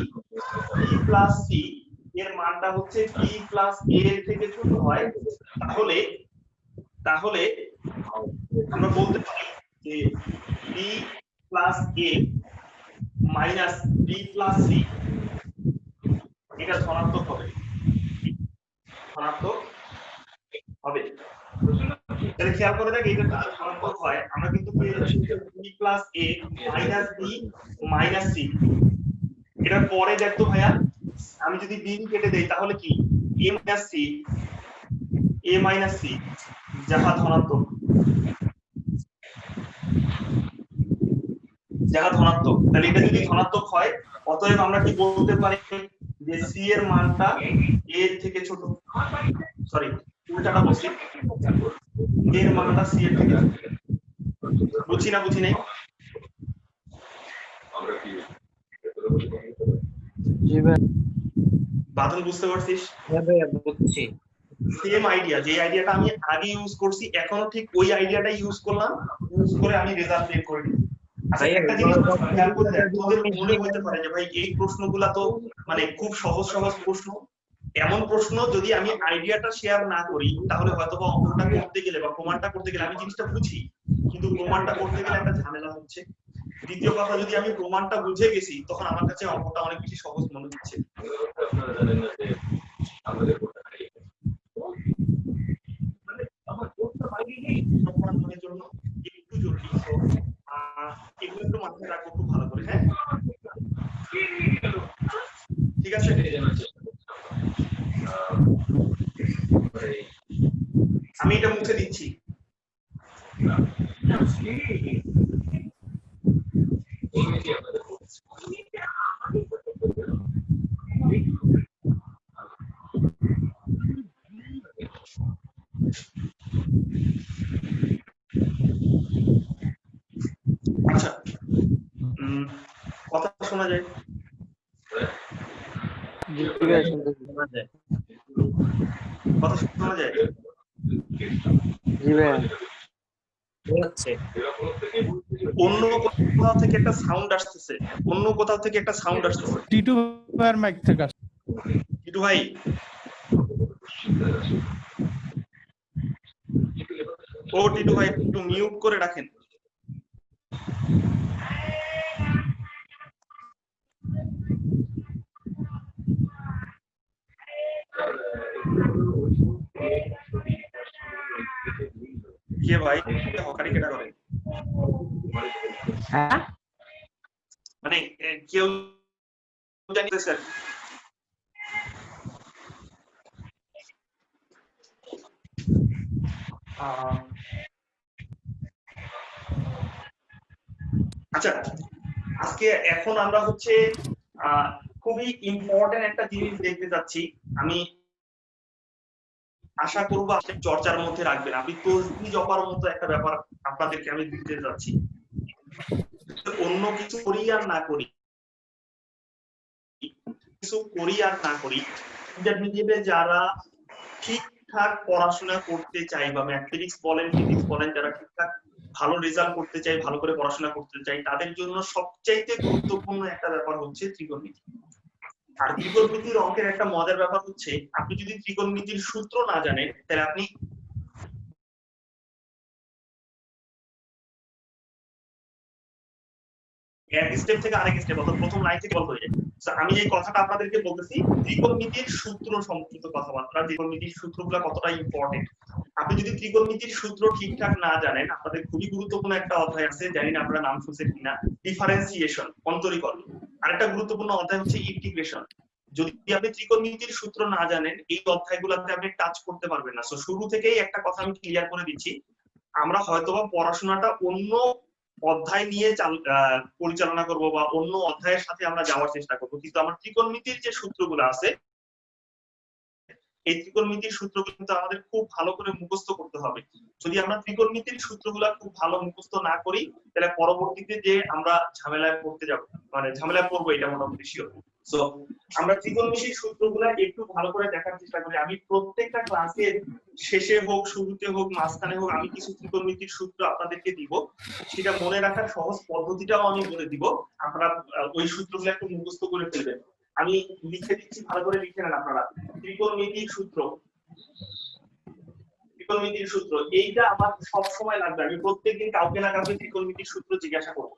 b প্লাস c এর মানটা হচ্ছে b প্লাস a এর থেকে ছোট হয় তাহলে আমরা বলতে পারি যে b plus a minus b plus c এটা ধনাত্মক হবে, ধনাত্মক হবে। তাহলে খেয়াল করে দেখ, এটা ধনাত্মক হয়, আমরা কিন্তু পেয়ে যাচ্ছি b plus a minus b minus c। এটার পরে দেখতো ভাইয়া, আমি যদি b কেটে দেই তাহলে কি a মাইনাস c যাহা ধনাত্মক, তাহলে এটা যদি ধনাত্মক হয়, অতএব আমরা কি বলতে পারি, যে সি এর মানটা এ এর থেকে ছোট, সরি উল্টাটা বলছি, এর মানটা সি এর থেকে ছোট। বুঝি না বুঝি নাই? জি ভাই। বাদল বুঝতে পারছিস? হ্যাঁ ভাইয়া বুঝছি। সেম আইডিয়া, যে আইডিয়াটা আমি আগে ইউজ করছি এখনো ঠিক ওই আইডিয়াটাই ইউজ করলাম, ইউজ করে আমি রেজাল্ট বের করে দিই। আচ্ছা ভাইয়া, একটা জিনিস খেয়াল করে দেখ, তোদের মনে হতে পারে যে ভাই এই প্রশ্নগুলা তো মানে খুব সহজ সহজ প্রশ্ন, এমন প্রশ্ন যদি আমি আইডিয়াটা শেয়ার না করি তাহলে হয়তো বা অঙ্কটা করতে গেলে বা প্রমাণটা করতে গেলে আমি জিনিসটা বুঝি কিন্তু প্রমাণটা করতে গেলে একটা ঝামেলা হচ্ছে। দ্বিতীয় কথা, যদি আমি প্রমাণটা বুঝে গেছি তখন আমার কাছে অঙ্কটা অনেক বেশি সহজ মনে হচ্ছে। প্রমাণের জন্য একটু জরুরি, তো এগুলো একটু মাথায় রাখবো খুব ভালো করে। হ্যাঁ ঠিক আছে, আমি এটা মুছে দিচ্ছি। আচ্ছা, কথা শোনা যায়? জি ভাই শুনতেছি। কথা শোনা যায়? জি ভাই। হচ্ছে অন্য কোথাও থেকে একটা সাউন্ড আসতেছে, অন্য কোথাও থেকে একটা সাউন্ড আসতেছে। টিটু ভাইয়ের মাইক থেকে আসছে। টিটু ভাই, ও টিটু ভাই একটু মিউট করে রাখেন। কে ভাই হকারি কেটা করে? হ্যাঁ মানে কেউ জানিতেছে? আচ্ছা, আজকে এখন আমরা হচ্ছে খুবই ইম্পর্টেন্ট একটা জিনিস দেখতে যাচ্ছি। আমি আশা করবো আপনি চর্চার মধ্যে রাখবেন। আমি তসবি জপার মতো একটা ব্যাপার আপনাদেরকে আমি দিতে যাচ্ছি। অন্য কিছু করি আর না করি, কিছু করি আর না করি, ইন্টারমিডিয়েটে যারা ঠিকঠাক পড়াশোনা করতে চাই বা ম্যাথমেটিক্স বলেন ফিজিক্স বলেন, যারা ঠিকঠাক ভালো রেজাল্ট করতে চাই, ভালো করে পড়াশোনা করতে চাই, তাদের জন্য সবচাইতে গুরুত্বপূর্ণ একটা ব্যাপার হচ্ছে ত্রিকোণমিতি। আর ত্রিকোণমিতির অঙ্কের একটা মজার ব্যাপার হচ্ছে, আপনি যদি ত্রিকোণমিতির সূত্র না জানেন তাহলে আপনি এক স্টেপ থেকে আরেক স্টেপ অর্থাৎ প্রথম লাইন থেকে বলতে হয়ে যায়। আমি এই কথাটা আপনাদেরকে বলতেছি, ত্রিকোণমিতির সূত্র সম্পর্কিত কথাবার্তা, ত্রিকোণমিতির সূত্রগুলো কতটা ইম্পর্টেন্ট। আপনি যদি ত্রিকোণমিতির সূত্র ঠিকঠাক না জানেন, আপনাদের খুবই গুরুত্বপূর্ণ একটা অধ্যায় আছে, জানি না আপনারা নাম শুনছেন কিনা, ডিফারেন্সিয়েশন, অন্তরীকরণ। আরেকটা গুরুত্বপূর্ণ অধ্যায় হচ্ছে ইন্টিগ্রেশন। যদি আপনি ত্রিকোণমিতির সূত্র না জানেন এই অধ্যায়গুলোতে আপনি টাচ করতে পারবেন না। সো শুরু থেকেই একটা কথা আমি ক্লিয়ার করে দিচ্ছি, আমরা হয়তোবা পড়াশোনাটা অন্য অধ্যায় নিয়ে পরিচালনা করব বা অন্য অধ্যায়ের সাথে আমরা যাওয়ার চেষ্টা করব, কিন্তু আমার ত্রিকোণমিতির যে সূত্রগুলো আছে এই ত্রিকোণমিতির সূত্রগুলো কিন্তু আমাদের খুব ভালো করে মুখস্থ করতে হবে। যদি আমরা ত্রিকোণমিতির সূত্রগুলো খুব ভালো মুখস্থ না করি তাহলে পরবর্তীতে যে আমরা ঝামেলায় পড়তে যাব, মানে ঝামেলায় পড়বো এটা মোটামুটি শিওর। সো আমরা ত্রিকোণমিতির সূত্রগুলো একটু ভালো করে দেখার চেষ্টা করি। আমি প্রত্যেকটা ক্লাসের শেষে হোক, শুরুতে হোক, মাঝখানে হোক, আমি কিছু ত্রিকোণমিতির সূত্র আপনাদেরকে দিব, সেটা মনে রাখার সহজ পদ্ধতিটাও আমি বলে দিব। আপনারা ওই সূত্রগুলো একটু মুখস্থ করে ফেলবেন। আমি লিখে দিচ্ছি, ভালো করে লিখে নেন আপনারা। ত্রিকোণমিতির সূত্র, ত্রিকোণমিতির সূত্র এইটা আমার সব সময় লাগবে। আমি প্রত্যেকদিন কাউকে না কাউকে ত্রিকোণমিতির সূত্র জিজ্ঞাসা করব।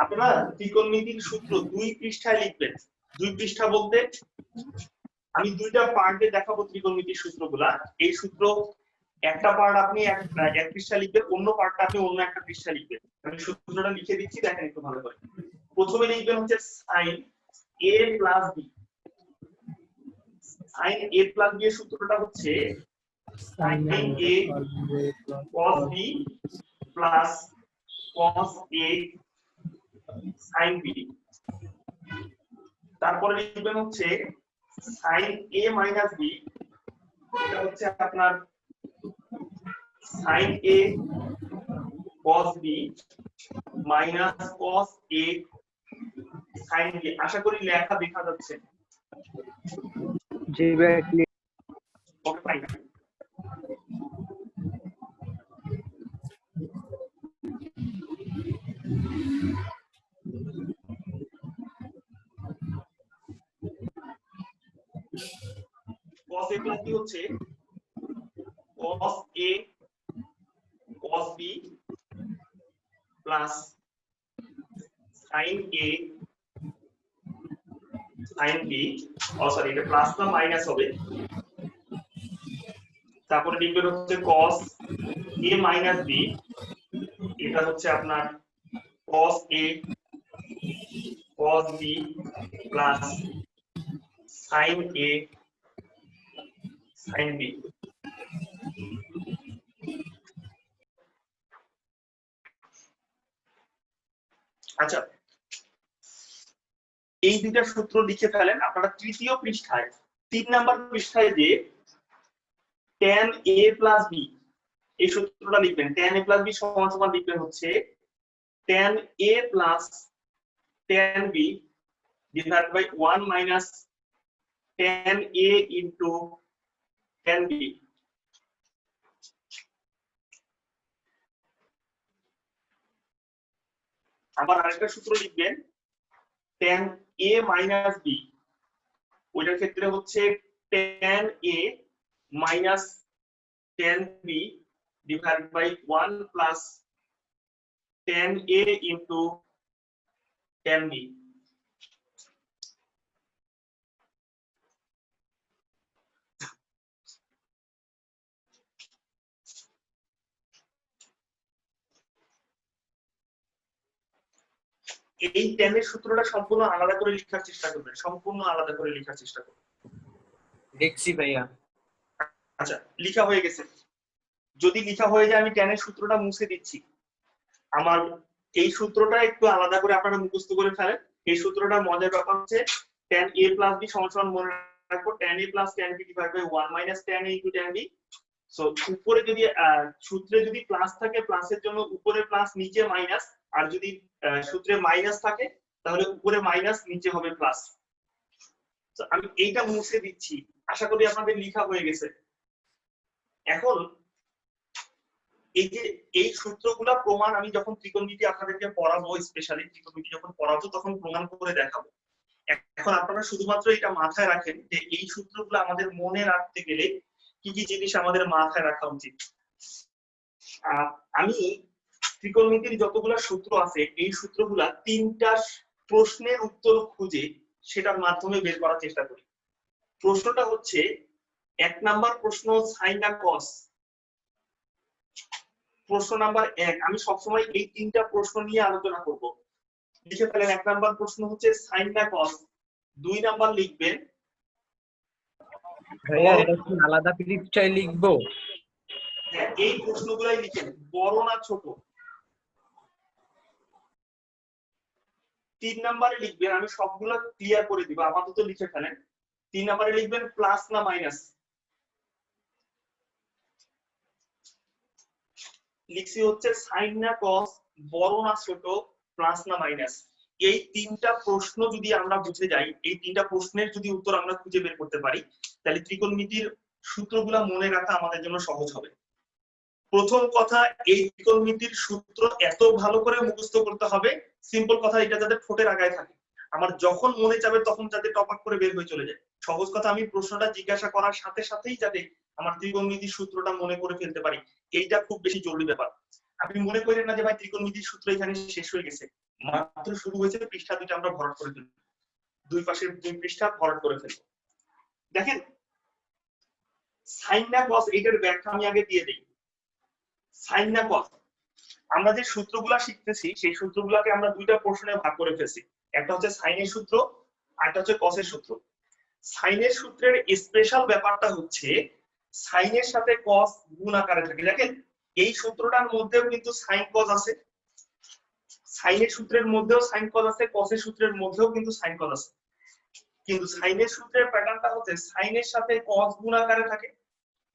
আপনারা ত্রিকোণমিতির সূত্র 2 পৃষ্ঠায় লিখবেন। 2 পৃষ্ঠা বলতে আমি দুইটা পার্টে দেখাবো ত্রিকোণমিতির সূত্রগুলা। এই সূত্র একটা পার্ট আপনি এক পৃষ্ঠা লিখবেন, অন্য পার্টটা আপনি অন্য একটা পৃষ্ঠা লিখবেন। আমি সূত্রটা লিখে দিচ্ছি, দেখেন একটু ভালো করে। প্রথমে লিখবেন হচ্ছে sin a plus b। sin a plus b এর সূত্রটা হচ্ছে sin a cos b plus cos a sin b। তারপরে লিখবেন হচ্ছে sin a মাইনাস b, এটা হচ্ছে আপনার sin a cos b minus cos a sin b। আশা করি লেখা দেখা যাচ্ছে। জি ভাইয়া clear. Okay fine. cos a plus b হচ্ছে cos a cos b plus sin a sin b, sorry এটা প্লাস না মাইনাস হবে। তারপরে লিখবেন হচ্ছে cos a মাইনাস b, এটা হচ্ছে আপনার cos a cos b plus sin a sin b। আচ্ছা, এই দুইটা সূত্র লিখে ফেলেন আপনারা তৃতীয় পৃষ্ঠায়, 3 নাম্বার পৃষ্ঠায় যে tan a প্লাস b এই সূত্রটা লিখবেন। tan a প্লাস b সমান সমান লিখবেন হচ্ছে tan a plus tan b divided by 1 minus tan a into tan b। আবার আরেকটা সূত্র লিখবেন tan a minus b, ওইটার ক্ষেত্রে হচ্ছে tan a minus tan b divided by 1 plus tan a into tan b। এই tan এর সূত্রটা সম্পূর্ণ আলাদা করে লেখার চেষ্টা করবেন, সম্পূর্ণ আলাদা করে লেখার চেষ্টা করবেন। দেখছি ভাইয়া। আচ্ছা, লেখা হয়ে গেছে। যদি লেখা হয়ে যায় আমি tan এর সূত্রটা মুছে দিচ্ছি। আমার এই সূত্রটা একটু আলাদা করে আপনারা মুখস্থ করে ফেলেন। এই সূত্রটার মজার ব্যাপার হচ্ছে tan a plus b সমান সমান মনে রাখবো tan a plus tan b divided by 1 minus tan a into tan b। So উপরে যদি সূত্রে যদি প্লাস থাকে প্লাসের জন্য উপরে প্লাস নিচে মাইনাস, আর যদি সূত্রে মাইনাস থাকে তাহলে উপরে মাইনাস নিচে হবে প্লাস। তো আমি এইটা মুছে দিচ্ছি, আশা করি আপনাদের লেখা হয়ে গেছে। এখন এই যে এই সূত্রগুলা প্রমাণ আমি যখন ত্রিকোণমিতি আপনাদেরকে পড়াবো, স্পেশালি ত্রিকোণমিতি যখন পড়াবো তখন প্রমাণ করে দেখাবো। এখন আপনারা শুধুমাত্র এটা মাথায় রাখেন যে এই সূত্রগুলো আমাদের মনে রাখতে গেলে কি কি জিনিস আমাদের মাথায় রাখা উচিত। আমি ত্রিকোণমিতির যতগুলা সূত্র আছে এই সূত্রগুলা 3টা প্রশ্নের উত্তর খুঁজে সেটার মাধ্যমে বের করার চেষ্টা করি। প্রশ্নটা হচ্ছে 1 নাম্বার প্রশ্ন সাইন না কস। প্রশ্ন নাম্বার 1 আমি সবসময় এই 3টা প্রশ্ন নিয়ে আলোচনা করব। লিখে ফেলেন 1 নাম্বার প্রশ্ন হচ্ছে সাইন না কস। 2 নাম্বার লিখবেন ভাইয়া এটা কি আলাদা পৃষ্ঠায় লিখবো? হ্যাঁ, এই প্রশ্নগুলাই লিখেন, বড় না ছোট। 3 নাম্বারে লিখবেন, আমি সবগুলো ক্লিয়ার করে দিব, আপাতত লিখে ফেলেন। 3 নাম্বারে লিখবেন প্লাস না মাইনাস। লিখছি হচ্ছে সাইন না কস, বড় না ছোট, প্লাস না মাইনাস। এই 3টা প্রশ্ন যদি আমরা বুঝে যাই, এই 3টা প্রশ্নের যদি উত্তর আমরা খুঁজে বের করতে পারি, তাহলে ত্রিকোণমিতির সূত্রগুলো মনে রাখা আমাদের জন্য সহজ হবে। প্রথম কথা, এই ত্রিকোণমিতির সূত্র এত ভালো করে মুখস্থ করতে হবে, সিম্পল কথা এটা যাতে ঠোঁটের আগায় থাকে, আমার যখন মনে যাবে তখন যাতে টপাক করে বের হয়ে চলে যায়। সহজ কথা, আমি প্রশ্নটা জিজ্ঞাসা করার সাথে সাথেই যাতে আমার ত্রিকোণমিতির সূত্রটা মনে করে ফেলতে পারি, এইটা খুব বেশি জরুরি ব্যাপার। আপনি মনে করেন না যে ভাই ত্রিকোণমিতির সূত্র এখানে শেষ হয়ে গেছে, মাত্র শুরু হয়েছে, পৃষ্ঠা দুইটা আমরা ভরাট করে ফেলবো, দুই পাশের 2 পৃষ্ঠা ভরাট করে ফেলবো। দেখেন সাইন না কস, এইটার ব্যাখ্যা আমি আগে দিয়ে দেই। সাইন না কস, আমরা যে সূত্রগুলা শিখতেছি সেই সূত্রগুলোকে আমরা 2টা পোর্শনে ভাগ করে ফেলছি। একটা হচ্ছে সাইনের সূত্র, আরেকটা হচ্ছে কসের সূত্র। সাইনের সূত্রের স্পেশাল ব্যাপারটা হচ্ছে সাইনের সাথে কস গুণ আকারে থাকে। দেখেন এই সূত্রটার মধ্যেও কিন্তু সাইন কস আছে, সাইনের সূত্রের মধ্যেও সাইন কস আছে, কসের সূত্রের মধ্যেও কিন্তু সাইন কস আছে। কিন্তু সাইনের সূত্রের প্যাটার্নটা হচ্ছে সাইনের সাথে কস গুণ আকারে থাকে,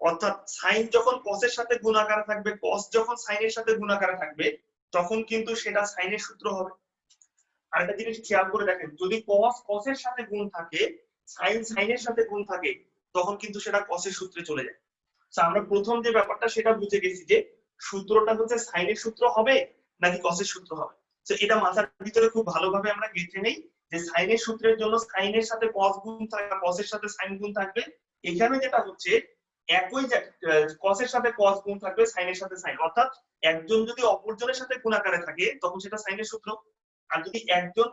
অর্থাৎ সাইন যখন কসের সাথে গুণ আকারে থাকবে, কস যখন সাইনের সাথে গুণ আকারে থাকবে, তখন কিন্তু সেটা সাইনের সূত্র হবে। আর একটা জিনিস খেয়াল করে দেখেন, যদি কস কসের সাথে গুণ থাকে, সাইন সাইনের সাথে গুণ থাকে, তখন কিন্তু সেটা কসের সূত্রে চলে যায়। তো আমরা প্রথম যে ব্যাপারটা সেটা বুঝে গেছি যে সূত্রটা হচ্ছে সাইনের সূত্র হবে নাকি কসের সূত্র হবে। তো এটা মাথার ভিতরে খুব ভালোভাবে আমরা গেঁথে নেই যে সাইনের সূত্রের জন্য সাইনের সাথে কস গুণ থাকবে, কসের সাথে সাইন গুণ থাকবে। এখানে যেটা হচ্ছে একই কসের সাথে কস গুণ থাকবে, সাইনের সাথে সাইন, অর্থাৎ একজন যদি অপরজনের সাথে গুণ আকারে থাকে তখন সেটা সাইনের সূত্র। আর যদি একজন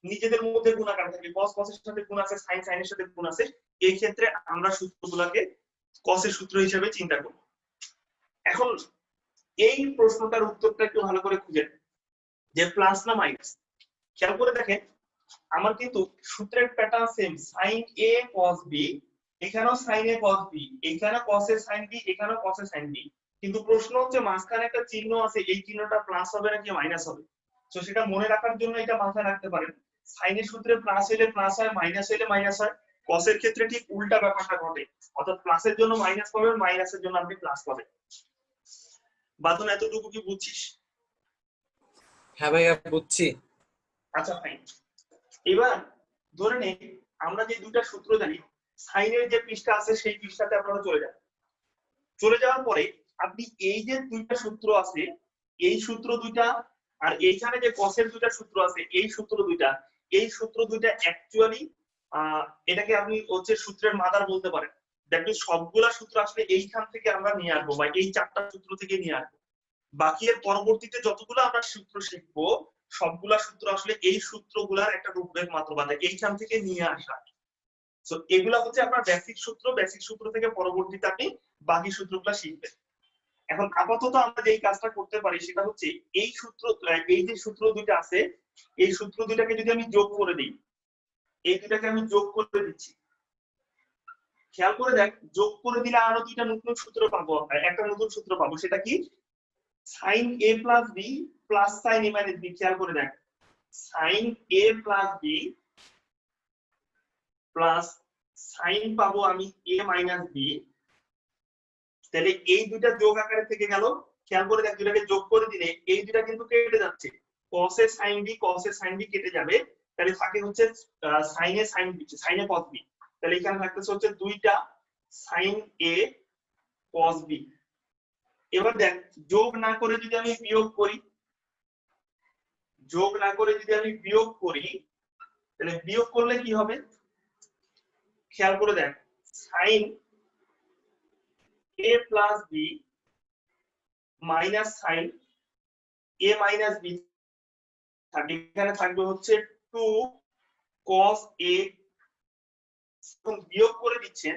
নিজেদের মধ্যে গুণ আকারে থাকে, কস কসের সাথে গুণ আছে, সাইন সাইনের সাথে গুণ আছে, এই ক্ষেত্রে আমরা সূত্রগুলোকে কসের সূত্র হিসেবে চিন্তা করব। এখন এই প্রশ্নটার উত্তরটা একটু ভালো করে খুঁজে যে প্লাস না মাইনাস। খেয়াল করে দেখেন আমার কিন্তু সূত্রের প্যাটার্ন সেম, সাইন এ কস বি, এখানেও সাইন এ কস বি, এখানে কস এ সাইন বি, এখানেও কস এ সাইন বি। কিন্তু প্রশ্ন হচ্ছে মাঝখানে একটা চিহ্ন আছে, এই চিহ্নটা প্লাস হবে নাকি মাইনাস হবে। তো সেটা মনে রাখার জন্য এটা মাথায় রাখতে পারেন, সাইনের সূত্রে প্লাস হলে প্লাস হয়, মাইনাস হলে মাইনাস হয়। কসের ক্ষেত্রে ঠিক উল্টা ব্যাপারটা ঘটে, অর্থাৎ প্লাসের জন্য মাইনাস পাবেন, মাইনাসের জন্য আপনি প্লাস পাবেন। বাদন এতটুকু কি বুঝছিস? হ্যাঁ ভাইয়া বুঝছি। আচ্ছা ফাইন। এবার ধরে নেই আমরা যে দুইটা সূত্র জানি, সাইনের যে পৃষ্ঠা আছে সেই পৃষ্ঠাতে আপনারা চলে যান। চলে যাওয়ার পরে আপনি এই যে দুইটা সূত্র আছে, এই সূত্র দুইটা আর এইখানে যে কসের দুইটা সূত্র আছে, এই সূত্র দুইটা, এই সূত্র দুইটা অ্যাকচুয়ালি এটাকে আপনি হচ্ছে সূত্রের মাদার বলতে পারেন। দেখবেন সবগুলা সূত্র আসলে এইখান থেকে আমরা নিয়ে আসবো, বা এই চারটা সূত্র থেকে নিয়ে আসবো। বাকি এর পরবর্তীতে যতগুলো আমরা সূত্র শিখবো সবগুলা সূত্র আসলে এই সূত্রগুলার একটা রূপরেখ মাত্র, মানে এইখান থেকে নিয়ে আসা। তো এগুলা হচ্ছে আপনার বেসিক সূত্র, বেসিক সূত্র থেকে পরবর্তীতে আপনি বাকি সূত্রগুলা শিখবেন। এখন আপাতত আমরা যে কাজটা করতে পারি সেটা হচ্ছে এই সূত্র, এই যে সূত্র দুইটা আছে, এই সূত্র দুইটাকে যদি আমি যোগ করে দিই, এই দুইটাকে আমি যোগ করে দিচ্ছি। খেয়াল করে দেখ, যোগ করে দিলে আরো দুইটা নতুন সূত্র পাবো, একটা নতুন সূত্র পাবো। সেটা কি? সাইন এ প্লাস বি প্লাস সাইন এ মাইনাস বি। খেয়াল করে দেখ, সাইন এ প্লাস বি প্লাস সাইন পাবো আমি এ মাইনাস বি। তাহলে এই দুইটা যোগ আকারে থেকে গেল। খেয়াল করে দেখ, দুটাকে যোগ করে দিলে এই দুটা কিন্তু কেটে যাচ্ছে, cos এ sin b cos এ sin b কেটে যাবে। তাহলে থাকে হচ্ছে sin এ sin b, sin এ cos b। তাহলে এখানে থাকতেছে হচ্ছে দুইটা sin a cos b। এবার দেখ, যোগ না করে যদি আমি বিয়োগ করি, যোগ না করে যদি আমি বিয়োগ করি, তাহলে বিয়োগ করলে কি হবে? খেয়াল করে দেখ, sin a plus b minus sin a minus b থাকবে, এখানে থাকবে হচ্ছে 2 cos a। যখন বিয়োগ করে দিচ্ছেন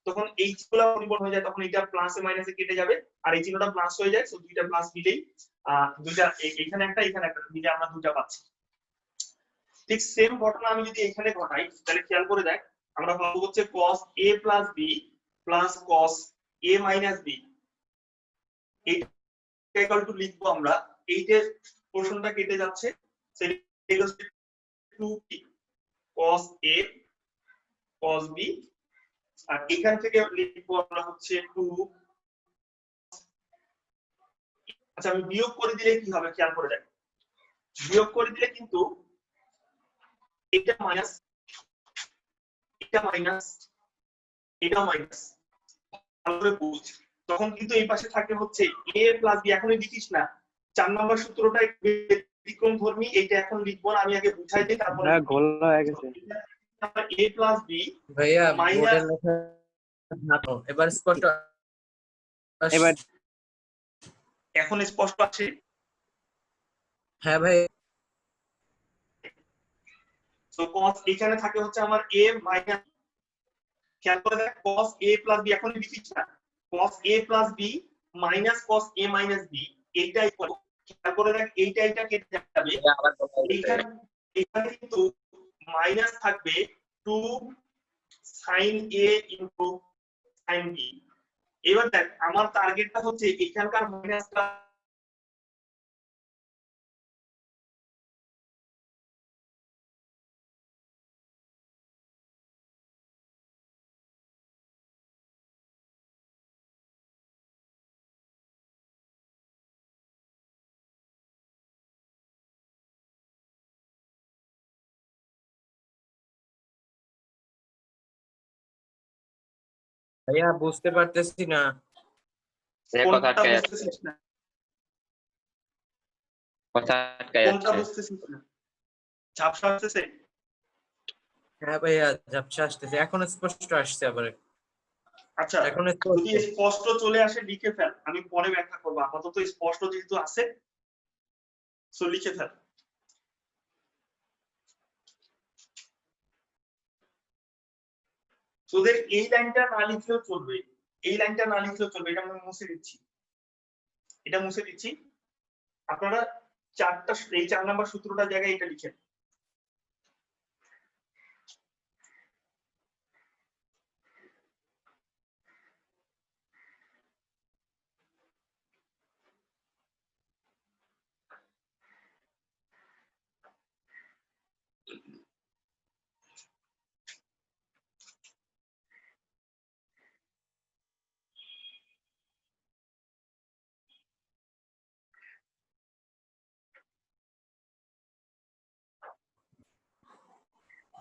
তখন এই চিহ্নটা পরিবর্তন হয়ে যায়, তখন এটা প্লাসে মাইনাসে কেটে যাবে আর এই চিহ্নটা প্লাস হয়ে যায়। সো দুইটা প্লাস মিলেই দুইটা, এখানে একটা এখানে একটা মিলে আমরা দুইটা পাচ্ছি। ঠিক সেম ঘটনা আমি যদি এখানে ঘটাই তাহলে খেয়াল করে দেখ, আমরা পাবো হচ্ছে cos a plus b plus cos a minus b। এইটা ইকুয়াল টু লিখবো আমরা, এই যে পোরশনটা কেটে যাচ্ছে সেটা হচ্ছে 2p cos a cos b, আর এখান থেকে লিখবো আমরা হচ্ছে 2। আচ্ছা আমি বিয়োগ করে দিলে কি হবে? খেয়াল করে দেখ, বিয়োগ করে দিলে কিন্তু এটা মাইনাস, এটা মাইনাস, এটা মাইনাস, ভালো করে বুঝ। তখন কিন্তু এই পাশে থাকে হচ্ছে a প্লাস b। এখনই লিখিস না, 4 নম্বর সূত্রটা ব্যতিক্রম ধর্মী, এটা এখন লিখবো না, আমি আগে বুঝাই দিই তারপরে। হ্যাঁ গোলা হয়ে গেছে a প্লাস b ভাইয়া মাইনাস, বোর্ডের লেখা নাতো এবার স্পষ্ট এবার এখন স্পষ্ট আছে? হ্যাঁ ভাই। তো cos এখানে থাকে হচ্ছে আমার a মাইনাস, খেয়াল করে দেখ cos a plus b এখনই লিখিস না, cos a plus b minus cos a minus b, এইটা ইকুয়াল, খেয়াল করে দেখ এইটা এটা কেটে যাবে, এইখানে এখানে কিন্তু মাইনাস থাকবে 2 sin a into sin b। এবার দেখ আমার টার্গেটটা হচ্ছে এখানকার মাইনাসটা ভাইয়া বুঝতে পারতেছি না। কোনটা আটকায় যাচ্ছে, বুঝতেছিস না? কথা আটকায় কোনটা যাচ্ছে। বুঝতেছিস না? ঝাপসা আসতেছে? হ্যাঁ ভাইয়া ঝাপসা আসতেছে, এখন স্পষ্ট আসছে আবার। আচ্ছা, এখন যদি স্পষ্ট। স্পষ্ট চলে আসে লিখে ফেল, আমি পরে ব্যাখ্যা করবো। আপাতত স্পষ্ট যেহেতু আছে, সো লিখে ফেল। তোদের এই লাইনটা না লিখলেও চলবে, এই লাইনটা না লিখলেও চলবে, এটা আমি মুছে দিচ্ছি, এটা মুছে দিচ্ছি। আপনারা চারটা, এই 4 নাম্বার সূত্রটার জায়গায় এটা লিখেন।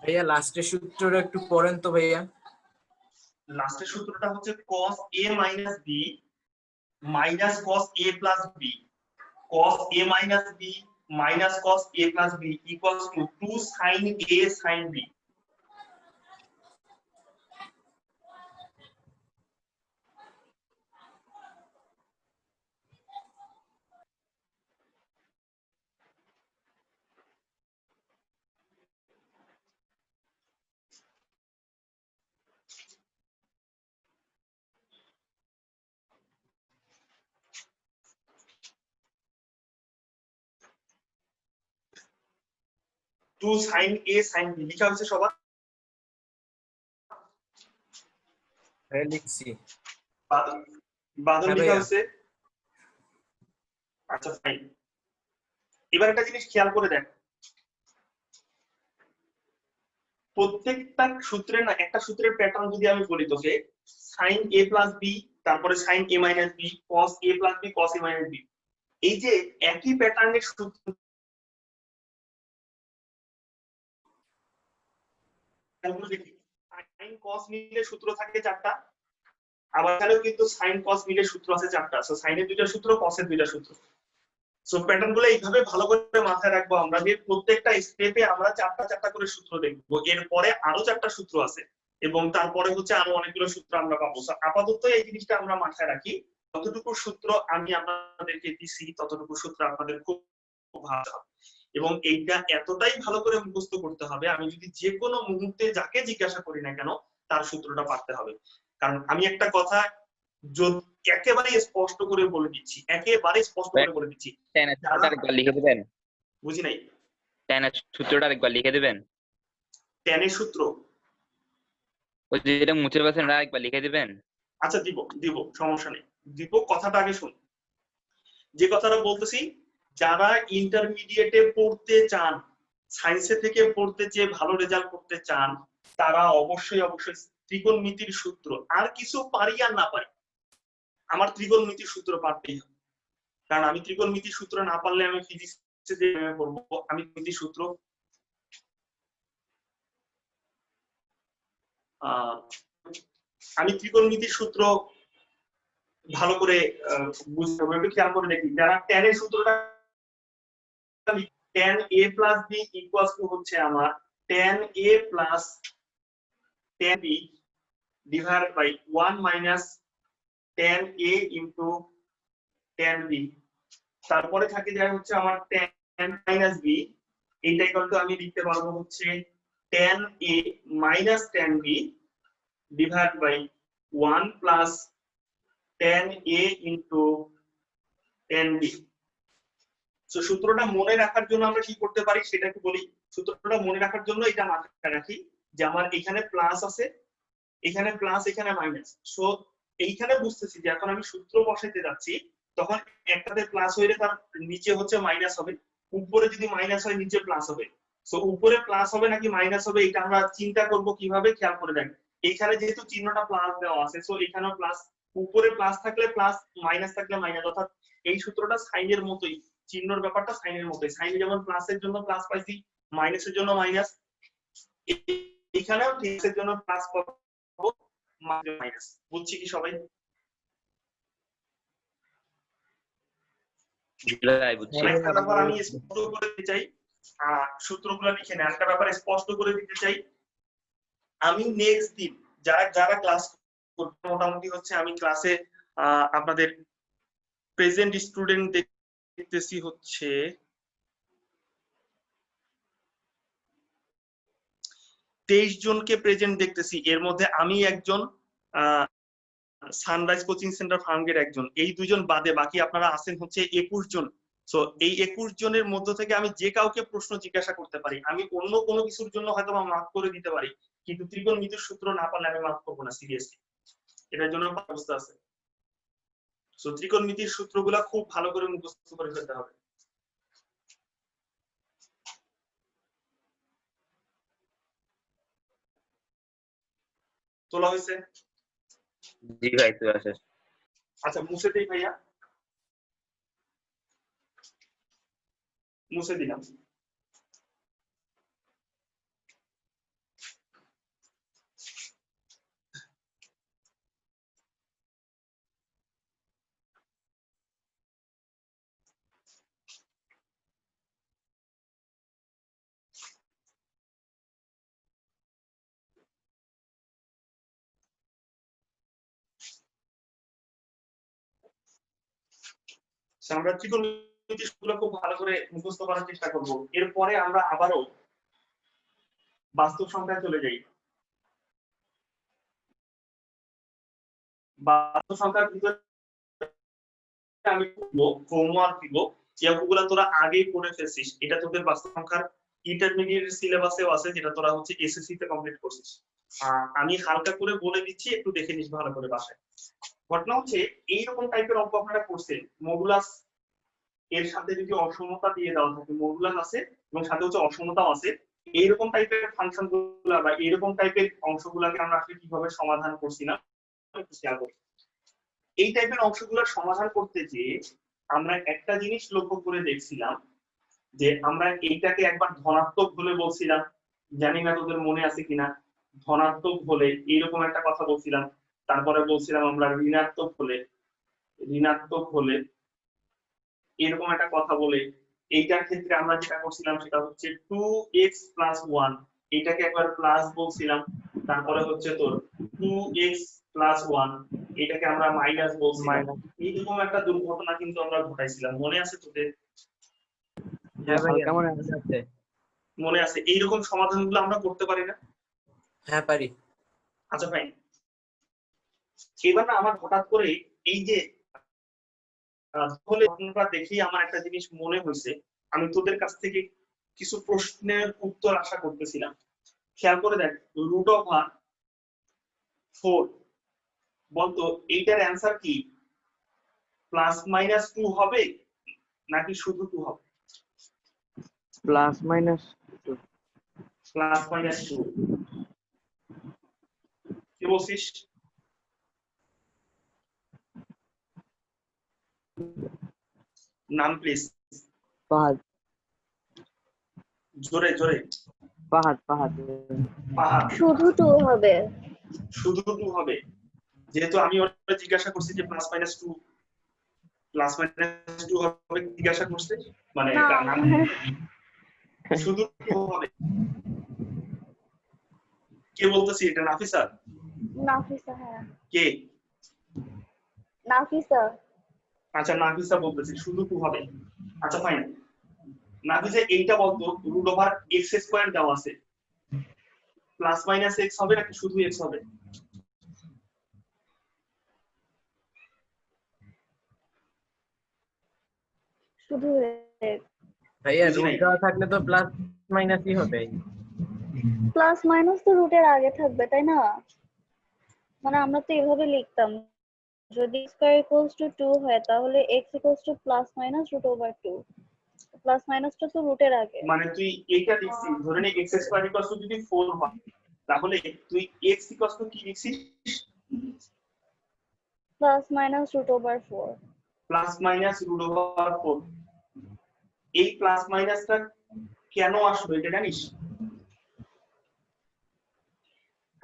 ভাইয়া লাস্টের সূত্রটা একটু পড়েন তো ভাইয়া। লাস্টের সূত্রটা হচ্ছে cos a minus b minus cos a plus b, cos a minus b minus cos a plus b equals to 2 sin a sin b। Two sine a sine b লিখা হয়েছে সবার? হ্যাঁ লিখছি। বাদল হ্যাঁ লিখা ভাইয়া। হয়েছে? আচ্ছা ফাইন। এবার একটা জিনিস খেয়াল করে দেখ, প্রত্যেকটা সূত্রের না একটা সূত্রের প্যাটার্ন যদি আমি বলি তোকে, সাইন এ প্লাস বি, তারপরে সাইন এ মাইনাস বি, কস এ প্লাস বি, কস এ মাইনাস বি, এই যে একই প্যাটার্নের সূত্র, সাইন কস মিলে সূত্র থাকে 4টা, আবার এখানেও কিন্তু সাইন কস মিলে সূত্র আছে 4টা। সো সাইনের 2টা সূত্র, কসের 2টা সূত্র। সো প্যাটার্ন গুলো এইভাবে ভালো করে মাথায় রাখবো আমরা, যে প্রত্যেকটা স্টেপে আমরা 4টা করে সূত্র দেখবো, এরপরে আরো 4টা সূত্র আছে এবং তারপরে হচ্ছে আরো অনেকগুলো সূত্র আমরা পাবো। আপাতত এই জিনিসটা আমরা মাথায় রাখি, যতটুকু সূত্র আমি আপনাদেরকে দিছি ততটুকু সূত্র আপনাদের খুব ভালো হবে এবং এইটা এতটাই ভালো করে মুখস্থ করতে হবে, আমি যদি যে কোনো মুহূর্তে যাকে জিজ্ঞাসা করি না কেন তার সূত্রটা পারতে হবে। কারণ আমি একটা কথা একেবারে স্পষ্ট করে বলে দিচ্ছি, একেবারে স্পষ্ট করে বলে দিচ্ছি, tan এর সূত্রটা আরেকবার লিখে দিবেন? বুঝি নাই। tan এর সূত্রটা আরেকবার লিখে দিবেন? tan এর সূত্র? ওই যে যেটা মুছে বসেন ওটা আরেকবার লিখে দিবেন? আচ্ছা দিব দিব, সমস্যা নেই, দিব। কথাটা আগে শুন, যে কথাটা বলতেছি, যারা ইন্টারমিডিয়েটে পড়তে চান, সায়েন্সে থেকে পড়তে চেয়ে ভালো রেজাল্ট করতে চান, তারা অবশ্যই অবশ্যই ত্রিকোণমিতির সূত্র, আর কিছু পারি আর না পারি, আমার ত্রিকোণমিতির সূত্র পারতেই হবে। কারণ আমি ত্রিকোণমিতির সূত্র না পারলে আমি ফিজিক্সে যে পড়বো, আমি ত্রিকোণমিতির সূত্র আমি ত্রিকোণমিতির সূত্র ভালো করে বুঝতে হবে। একটু খেয়াল করে দেখি, যারা tan এর সূত্রটা, tan a plus b equals to হচ্ছে আমার tan a plus tan b divided by 1 minus tan a into tan b, তারপরে থাকে যায় হচ্ছে আমার tan minus b, এইটা ইকুয়াল টু আমি লিখতে পারবো হচ্ছে tan a minus tan b divided by 1 plus tan a into tan b। তো সূত্রটা মনে রাখার জন্য আমরা কি করতে পারি সেটা একটু বলি। সূত্রটা মনে রাখার জন্য এটা মাথায় রাখি যে আমার এখানে প্লাস আছে, এখানে প্লাস, এখানে মাইনাস। সো এইখানে বুঝতেছি যে এখন আমি সূত্র বসাইতে যাচ্ছি, তখন একটাতে প্লাস হইলে তার নিচে হচ্ছে মাইনাস হবে, উপরে যদি মাইনাস হয় নিচে প্লাস হবে। সো উপরে প্লাস হবে নাকি মাইনাস হবে এটা আমরা চিন্তা করব কিভাবে, খেয়াল করে দেখ। এখানে যেহেতু চিহ্নটা প্লাস দেওয়া আছে, সো এখানেও প্লাস, উপরে প্লাস থাকলে প্লাস, মাইনাস থাকলে মাইনাস, অর্থাৎ এই সূত্রটা সাইনের মতোই, চিহ্নর ব্যাপারটা সাইনের মতোই। সাইনে যেমন প্লাসের জন্য প্লাস পাইছি, মাইনাসের জন্য মাইনাস, এখানেও ঠিক এর জন্য প্লাস পাবো, মাইনাস। বুঝছি কি সবাই? একটা ব্যাপার আমি স্পষ্ট করে দিতে চাই, সূত্রগুলো লিখে নেন। একটা ব্যাপার স্পষ্ট করে দিতে চাই, আমি নেক্সট দিন যারা যারা ক্লাস করবে মোটামুটি হচ্ছে আমি ক্লাসে আপনাদের প্রেজেন্ট স্টুডেন্ট দেখতেছি হচ্ছে 23 জনকে প্রেজেন্ট দেখতেছি। এর মধ্যে আমি একজন, সানরাইজ কোচিং সেন্টার ফার্মগেট একজন, এই দুজন বাদে বাকি আপনারা আছেন হচ্ছে 21 জন। সো এই 21 জনের মধ্য থেকে আমি যে কাউকে প্রশ্ন জিজ্ঞাসা করতে পারি। আমি অন্য কোনো কিছুর জন্য হয়তো মার্ক করে দিতে পারি, কিন্তু ত্রিকোণমিতির সূত্র না পারলে আমি মার্ক করবো না সিরিয়াসলি। এটার জন্য ব্যবস্থা আছে। সো ত্রিকোণমিতির সূত্রগুলা খুব ভালো করে মুখস্থ করে ফেলতে হবে। তোলা হয়েছে? জি ভাই তুই আসিস। আচ্ছা মুছে দেই ভাইয়া, মুছে দিলাম। আমরা ত্রিকোণমিতির সূত্রগুলো খুব ভালো করে মুখস্থ করার চেষ্টা করব। এরপরে আমরা আবারও বাস্তব সংখ্যায় চলে যাই। বাস্তব সংখ্যার ভিতরে আমি হোমওয়ার্ক দিব, যেগুলো তোরা আগেই পড়ে ফেলছিস। এটা তোদের বাস্তব সংখ্যার ইন্টারমিডিয়েট সিলেবাসেও আছে, যেটা তোরা হচ্ছে এসএসসি তে কমপ্লিট করছিস। আমি হালকা করে বলে দিচ্ছি, একটু দেখে নিস ভালো করে বাসায়। ঘটনা হচ্ছে এইরকম টাইপের অঙ্ক আপনারা করছেন, মডুলাস এর সাথে যদি অসমতা দিয়ে দেওয়া থাকে, মডুলাস আছে এবং সাথে হচ্ছে অসমতাও আছে, এইরকম টাইপের ফাংশন গুলা বা এইরকম টাইপের অংশগুলোকে আমরা আসলে কিভাবে সমাধান করছি না একটু শেয়ার করি। এই টাইপের অংশগুলোর সমাধান করতে যে আমরা একটা জিনিস লক্ষ্য করে দেখছিলাম, যে আমরা এইটাকে একবার ধনাত্মক বলে বলছিলাম, জানি না তোদের মনে আছে কিনা। ধনাত্মক হলে এইরকম একটা কথা বলছিলাম, তারপরে বলছিলাম আমরা ঋণাত্মক হলে এরকম একটা কথা বলে। এইটার ক্ষেত্রে আমরা যেটা করছিলাম সেটা হচ্ছে 2x + 1, এটাকে একবার প্লাস বলছিলাম, তারপরে হচ্ছে তোর 2x + 1, এটাকে আমরা মাইনাস বলছিলাম। এইরকম একটা দুর্ঘটনা কিন্তু আমরা ঘটাইছিলাম, মনে আছে তোদের? হ্যাঁ ভাই কেমন আছে। মনে আছে? এইরকম সমাধানগুলো আমরা করতে পারি না? হ্যাঁ পারি। আচ্ছা ভাই, এবার না আমার হঠাৎ করে এই যে ঘটনাটা দেখেই আমার একটা জিনিস মনে হয়েছে, আমি তোদের কাছ থেকে কিছু প্রশ্নের উত্তর আশা করতেছিলাম। খেয়াল করে দেখ, √4 বলতো এইটার অ্যান্সার কি? +-2 হবে নাকি শুধু 2 হবে? +-2 +-2 কি বলছিস? নাম প্লিজ। ফাহাদ জোরে জোরে। ফাহাদ শুধু 2 হবে। শুধু 2 হবে? যেহেতু আমি ওরা জিজ্ঞাসা করছি যে +-2 হবে জিজ্ঞাসা করছে, মানে নাম শুধু 2 হবে। কে বলতেছি এটা? নাফিসা? নাফিসা, হ্যাঁ কে? নাফিসা। আচ্ছা নাফিসা বলতেছি শুধু 2 হবে। আচ্ছা ফাইন, নাফিসা এইটা বলতো √x² দেওয়া আছে, +-x হবে নাকি শুধু x হবে? শুধু ভাইয়া বুঝি নাই। রুট দেওয়া থাকলে তো প্লাস মাইনাসই হবে। প্লাস মাইনাস তো রুটের আগে থাকবে, তাই না? মানে আমরা তো এভাবে লিখতাম, যদি x² = 2 হয় তাহলে x = +-√2। প্লাস মাইনাসটা তো রুটের আগে। মানে তুই এইটা লিখছিস, ধরে নে x² যদি 4 হয়, তাহলে তুই x কি লিখছিস? +-√4। +-√4। এই প্লাস মাইনাসটা কেন আসলো এটা জানিস?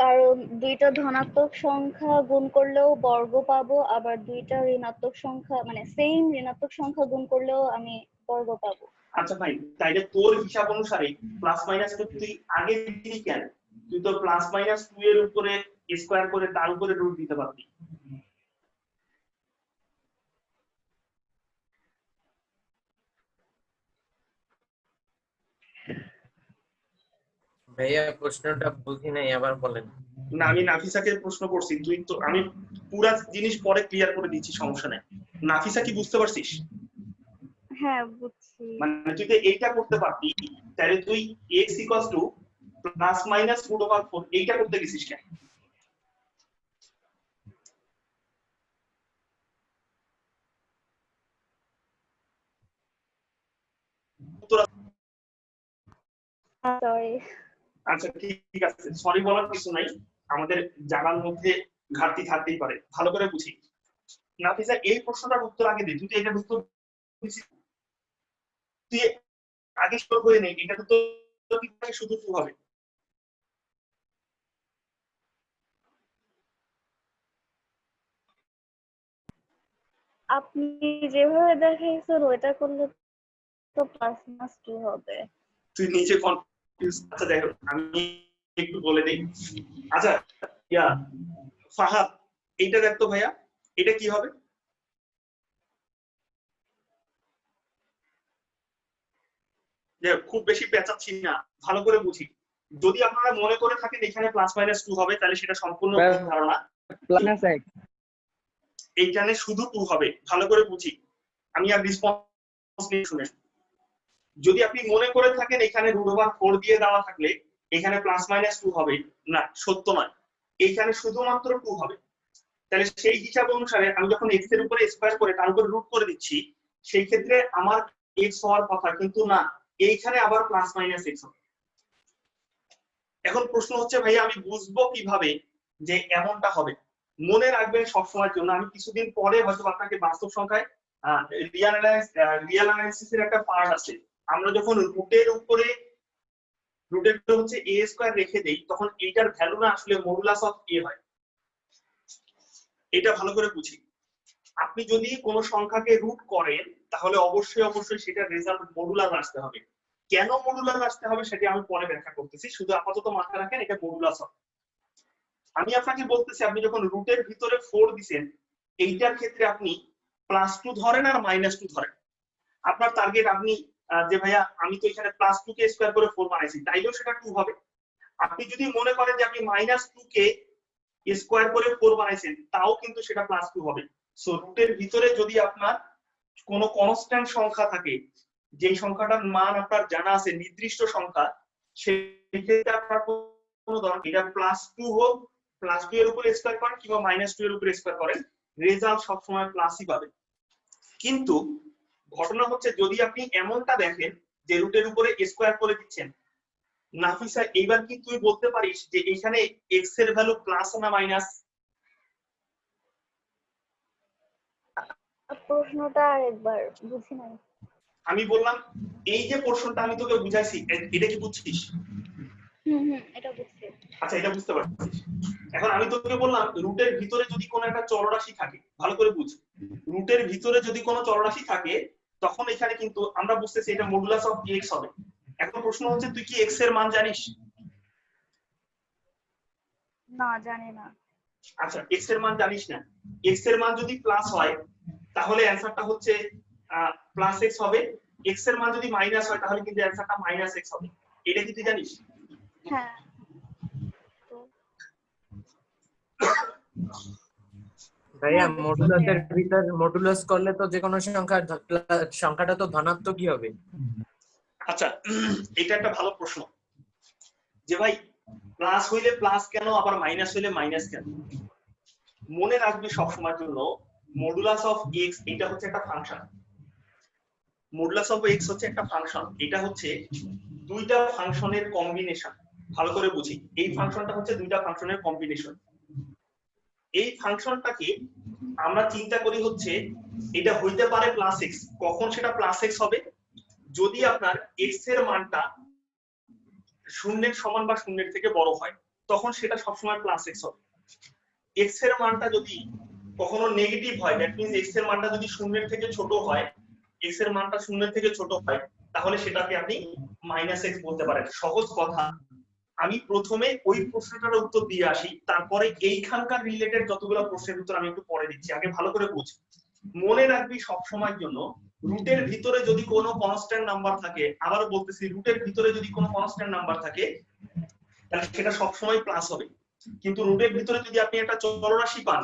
কারণ দুইটা ধনাত্মক সংখ্যা গুণ করলেও বর্গ পাবো, আবার দুইটা ঋণাত্মক সংখ্যা মানে সেম ঋণাত্মক সংখ্যা গুণ করলেও আমি বর্গ পাবো। আচ্ছা ভাই, তাইলে তোর হিসাব অনুসারে প্লাস মাইনাস টু তুই আগে দিলি কেন? তুই তো প্লাস মাইনাস 2 এর উপরে স্কয়ার করে তার উপরে রুট দিতে পারবি। ভাইয়া প্রশ্নটা বুঝি নাই, আবার বলেন। না, আমি নাফিসাকে প্রশ্ন করছি, তুই তো আমি পুরা জিনিস পরে ক্লিয়ার করে দিচ্ছি, সমস্যা নাই। নাফিসা কি বুঝতে পারছিস? হ্যাঁ বুঝছি। মানে তুই তো এইটা করতে পারবি, তাহলে তুই x equals to plus minus root over 4 এইটা করতে গেছিস কেন? সরি। আচ্ছা ঠিক আছে, সরি বলার কিছু নাই, আমাদের জানার মধ্যে ঘাটতি থাকতেই পারে, ভালো করে বুঝি। নাফিসা এই প্রশ্নটার উত্তর আগে দে, তুই তো এটার উত্তর দিছিস, তুই আগে শুরু করে নেই, এটা তো শুধু টু হবে। আপনি যেভাবে দেখাইছেন ওইটা করলে তো প্লাস মাইনাস 2 হবে। তুই নিজে কনফিউজ। আচ্ছা দেখো আমি একটু বলে দেই। আচ্ছা ইয়া ফাহাদ, এইটা দেখতো ভাইয়া, এটা কি হবে? যে খুব বেশি পেঁচাচ্ছি না, ভালো করে বুঝি। যদি আপনারা মনে করে থাকেন এখানে প্লাস মাইনাস 2 হবে, তাহলে সেটা সম্পূর্ণ ভুল ধারণা। প্লাস এক এইখানে শুধু 2 হবে, ভালো করে বুঝি, আমি আর রেসপন্স নিয়ে শুনেন। যদি আপনি মনে করে থাকেন এখানে রুট ওভার 4 দিয়ে দেওয়া থাকলে এখানে প্লাস মাইনাস 2 হবে, না সত্য নয়, এইখানে শুধুমাত্র 2 হবে। তাহলে সেই হিসাব অনুসারে আমি যখন x এর উপরে স্কয়ার করে তার উপরে রুট করে দিচ্ছি, সেই ক্ষেত্রে আমার x হওয়ার কথা, কিন্তু না, এইখানে আবার প্লাস মাইনাস x হবে। এখন প্রশ্ন হচ্ছে ভাই আমি বুঝবো কিভাবে যে এমনটা হবে? মনে রাখবেন সবসময়ের জন্য, আমি কিছুদিন পরে হয়তো আপনাকে বাস্তব সংখ্যায় রিয়েল অ্যানালিসিসের একটা পার্ট আছে, আমরা যখন রুটের উপরে রুটের হচ্ছে a স্কয়ার রেখে দেই, তখন এইটার ভ্যালু না আসলে মডুলাস অফ a হয়। এটা ভালো করে বুঝি। আপনি যদি কোনো সংখ্যাকে রুট করেন তাহলে অবশ্যই অবশ্যই সেটা রেজাল্ট মডুলাস আসতে হবে। কেন মডুলাস আসতে হবে সেটা আমি পরে ব্যাখ্যা করতেছি, শুধু আপাতত মাথায় রাখেন এটা মডুলাস হবে। আমি আপনাকে বলতেছি, আপনি যখন রুটের ভিতরে 4 দিবেন, এইটার ক্ষেত্রে আপনি +2 ধরেন আর -2 ধরেন, আপনার টার্গেট আপনি যে ভাইয়া আমি তো এখানে +2 কে স্কয়ার করে 4 বানাইছি, তাইলেও সেটা 2 হবে। আপনি যদি মনে করেন যে আপনি -2 কে স্কয়ার করে 4 বানাইছেন, তাও কিন্তু সেটা +2 হবে। সো রুটের ভিতরে যদি আপনার কোনো কনস্ট্যান্ট সংখ্যা থাকে, যেই সংখ্যাটার মান আপনার জানা আছে, নির্দিষ্ট সংখ্যা, সেই ক্ষেত্রে আপনার কোনো দরকার এটা +2 হোক, +2 এর উপরে স্কয়ার করেন কিংবা -2 এর উপরে স্কয়ার করেন, রেজাল্ট সবসময় প্লাসই পাবেন। কিন্তু ঘটনা হচ্ছে যদি আপনি এমনটা দেখেন যে রুটের উপরে স্কয়ার করে দিচ্ছেন, নাফিসা এইবার কি তুই বলতে পারিস যে এখানে x এর ভ্যালু প্লাস না মাইনাস? প্রশ্নটা আরেকবার বুঝি নাই। আমি বললাম এই যে প্রশ্নটা আমি তোকে বুঝাইছি, এটা কি বুঝছিস? এটা বুঝছি। আচ্ছা এটা বুঝতে পারছিস। এখন আমি তোকে বললাম রুটের ভিতরে যদি কোনো একটা চলরাশি থাকে, ভালো করে বুঝ, রুটের ভিতরে যদি কোনো চলরাশি থাকে তখন এখানে কিন্তু আমরা বুঝতেছি এটা মডুলাস অফ x হবে। এখন প্রশ্ন হচ্ছে তুই কি x এর মান জানিস? না জানি না। আচ্ছা x এর মান জানিস না, x এর মান যদি প্লাস হয় তাহলে অ্যানসারটা হচ্ছে প্লাস x হবে, x এর মান যদি মাইনাস হয় তাহলে কিন্তু অ্যানসারটা মাইনাস x হবে। এটা কি তুই জানিস? হ্যাঁ। ভাইয়া মডুলাসের ভিতর মডুলাস করলে তো যে কোনো সংখ্যাটা তো ধনাত্মকই হবে। আচ্ছা এটা একটা ভালো প্রশ্ন যে ভাই প্লাস হইলে প্লাস কেন, আবার মাইনাস হইলে মাইনাস কেন? মনে রাখবি সবসময়ের জন্য মডুলাস অফ x এটা হচ্ছে একটা ফাংশন। মডুলাস অফ x হচ্ছে একটা ফাংশন, এটা হচ্ছে দুইটা ফাংশনের কম্বিনেশন। ভালো করে বুঝি, এই ফাংশনটা হচ্ছে দুইটা ফাংশনের কম্বিনেশন। এই ফাংশনটাকে আমরা চিন্তা করি হচ্ছে এটা হইতে পারে প্লাস x। কখন সেটা প্লাস x হবে? যদি আপনার x এর মানটা শূন্যের সমান বা শূন্যের থেকে বড় হয়। তখন সেটা সবসময় প্লাস এক্স হবে। এক্স এর মানটা যদি কখনো নেগেটিভ হয়, দ্যাট মিন্স এক্স এর মানটা যদি শূন্যের থেকে ছোট হয়, এক্স এর মানটা শূন্যের থেকে ছোট হয়, তাহলে সেটাকে আপনি মাইনাস এক্স বলতে পারেন। সহজ কথা, আমি প্রথমে ওই প্রশ্নটার উত্তর দিয়ে আসি, তারপরে এইখানকার রিলেটেড যতগুলো প্রশ্নের উত্তর আমি একটু পরে দিচ্ছি, আগে ভালো করে বুঝ। মনে রাখবি সব সময়ের জন্য, রুটের ভিতরে যদি কোনো কনস্ট্যান্ট নাম্বার থাকে, আবারও বলতেছি, রুটের ভিতরে যদি কোনো কনস্ট্যান্ট নাম্বার থাকে তাহলে সেটা সবসময় প্লাস হবে। কিন্তু রুটের ভিতরে যদি আপনি একটা চলরাশি পান,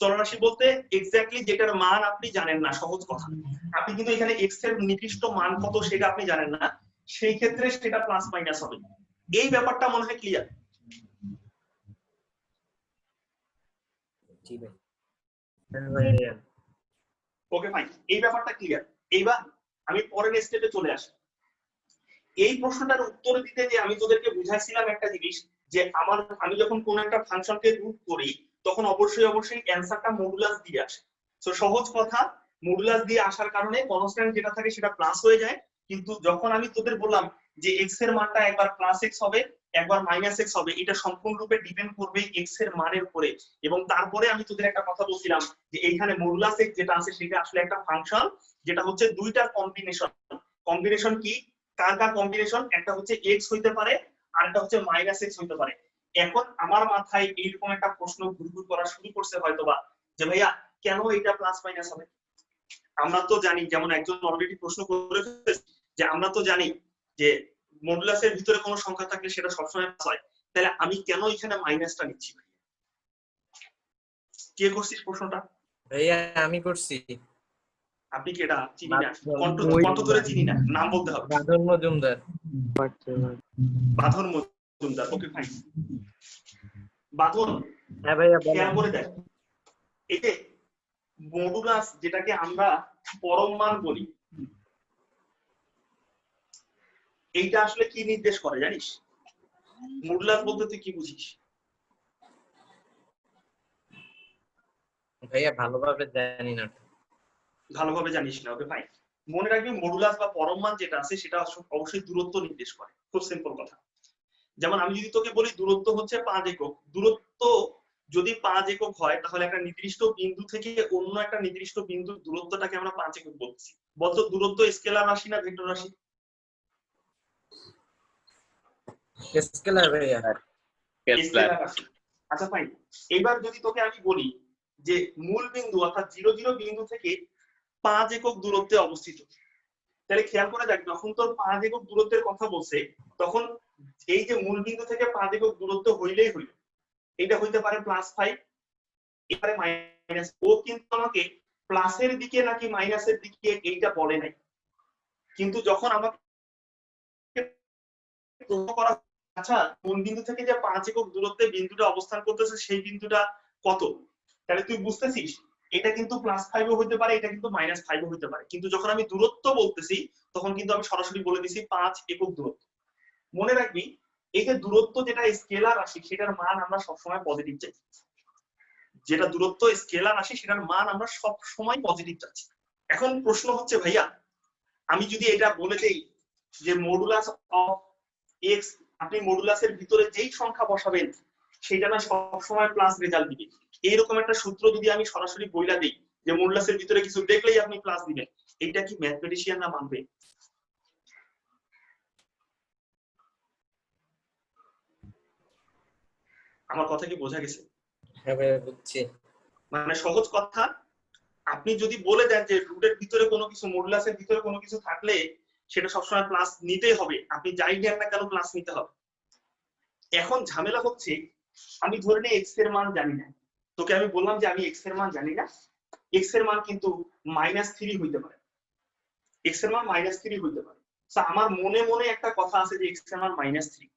চলরাশি বলতে এক্স্যাক্টলি যেটার মান আপনি জানেন না, সহজ কথা, আপনি কিন্তু এখানে এক্স এর নির্দিষ্ট মান কত সেটা আপনি জানেন না, সেই ক্ষেত্রে সেটা প্লাস মাইনাস হবে। এই ব্যাপারটা মনে হয় ক্লিয়ার? জি ভাই। ওকে ফাইন, এই ব্যাপারটা ক্লিয়ার। এইবার আমি পরের স্টেপে চলে আসি। এই প্রশ্নটার উত্তর দিতে যে আমি তোদেরকে বুঝাইছিলাম একটা জিনিস, যে আমি যখন কোন একটা ফাংশনকে রুট করি তখন অবশ্যই অ্যানসারটা মডুলাস দিয়ে আসে। তো সহজ কথা, মডুলাস দিয়ে আসার কারণে কনস্ট্যান্ট যেটা থাকে সেটা প্লাস হয়ে যায়। কিন্তু যখন আমি তোদের বললাম যে এক্স এর মানটা একবার প্লাস এক্স হবে একবার মাইনাস এক্স হবে, এটা সম্পূর্ণরূপে ডিপেন্ড করবে এক্স এর মানের উপরে। এবং তারপরে আমি তোদের একটা কথা বলছিলাম যে এইখানে মডুলাস এক্স যেটা আছে সেটা আসলে একটা ফাংশন, যেটা হচ্ছে দুইটার কম্বিনেশন। কম্বিনেশন কি? কার কার কম্বিনেশন? একটা হচ্ছে এক্স হইতে পারে আর একটা হচ্ছে মাইনাস এক্স হইতে পারে। এখন আমার মাথায় এইরকম একটা প্রশ্ন ঘুরঘুর করা শুরু করছে হয়তোবা, যে ভাইয়া কেন এটা প্লাস মাইনাস হবে? আমরা তো জানি, যেমন একজন অলরেডি প্রশ্ন করে ফেলেছে, যে আমরা তো জানি যে মডুলাসের ভিতরে কোনো সংখ্যা থাকলে সেটা সবসময় প্লাস হয়, তাহলে আমি কেন এখানে মাইনাসটা নিচ্ছি? কে করছিস প্রশ্নটা? ভাইয়া আমি করছি। আপনি কি এটা চিনি না? কণ্ঠ ধরে চিনি না, নাম বলতে হবে। বাঁধন মজুমদার। বাঁধন মজুমদার, ওকে ফাইন। বাঁধন, হ্যাঁ ভাইয়া খেয়াল বলেন। করে দেখ, এই যে মডুলাস যেটাকে আমরা পরম মান বলি, এইটা আসলে কি নির্দেশ করে জানিস? মডুলাস বলতে তুই কি বুঝিস? ভাইয়া ভালোভাবে জানি না। ভালোভাবে জানিস না, ওকে ফাইন। মনে রাখবি মডুলাস বা পরম মান যেটা আছে সেটা অবশ্যই দূরত্ব নির্দেশ করে। খুব সিম্পল কথা। যেমন আমি যদি তোকে বলি দূরত্ব হচ্ছে 5 একক, দূরত্ব যদি 5 একক হয় তাহলে একটা নির্দিষ্ট বিন্দু থেকে অন্য একটা নির্দিষ্ট বিন্দুর দূরত্বটাকে আমরা 5 একক বলছি। বলতো দূরত্ব স্কেলার রাশি না ভেক্টর রাশি? স্কেলার ভাইয়া। স্কেলার রাশি। আচ্ছা ফাইন, এবার যদি তোকে আমি বলি যে মূল বিন্দু অর্থাৎ 0 0 বিন্দু থেকে 5 একক দূরত্বে অবস্থিত, তাহলে খেয়াল করে দেখ, যখন তোর 5 একক দূরত্বের কথা বলছে তখন এই যে মূল বিন্দু থেকে 5 একক দূরত্ব হইলেই হইল, এটা হইতে পারে +5, এবারে মাইনাস। ও কিন্তু আমাকে প্লাসের দিকে নাকি মাইনাসের দিকে এইটা বলে নাই, কিন্তু যখন আমাকে প্রশ্ন করা আচ্ছা কোন বিন্দু থেকে যে 5 একক দূরত্বে বিন্দুটা অবস্থান করতেছে সেই বিন্দুটা কত, তাহলে তুই বুঝতেছিস এটা কিন্তু +5 ও হতে পারে, এটা কিন্তু -5 ও হতে পারে। কিন্তু যখন আমি দূরত্ব বলতেছি তখন কিন্তু আমি সরাসরি বলে দিছি 5 একক দূরত্ব। মনে রাখবি এই যে দূরত্ব যেটা স্কেলার রাশি সেটার মান আমরা সবসময় পজিটিভ চাই। যেটা দূরত্ব স্কেলার রাশি সেটার মান আমরা সব সময় পজিটিভ চাচ্ছি। এখন প্রশ্ন হচ্ছে ভাইয়া আমি যদি এটা বলে দেই যে মডুলাস অফ এক্স, আপনি মডুলাসের ভিতরে যেই সংখ্যা বসাবেন সেটা না সব সময় প্লাস রেজাল্ট দিবে, এইরকম একটা সূত্র যদি আমি সরাসরি বইলা দেই যে মডুলাসের ভিতরে কিছু দেখলেই আপনি প্লাস দিবেন, এটা কি ম্যাথমেটিশিয়ানরা মানবে? আমার কথা কি বোঝা গেছে? হ্যাঁ ভাইয়া বুঝছি। মানে সহজ কথা, আপনি যদি বলে দেন যে রুটের ভিতরে কোনো কিছু মডুলাসের ভিতরে কোনো কিছু থাকলে সেটা সবসময় প্লাস নিতেই হবে, আপনি যাই দেন না কেন প্লাস নিতে হবে। এখন ঝামেলা হচ্ছে আমি ধরে নিই এক্স এর মান জানি না, তোকে আমি বললাম যে আমি এক্স এর মান জানি না, এক্স এর মান কিন্তু -3 হইতে পারে, এক্স এর মান -3 হইতে পারে। আমার মনে মনে একটা কথা আছে যে এক্স এর মান -3,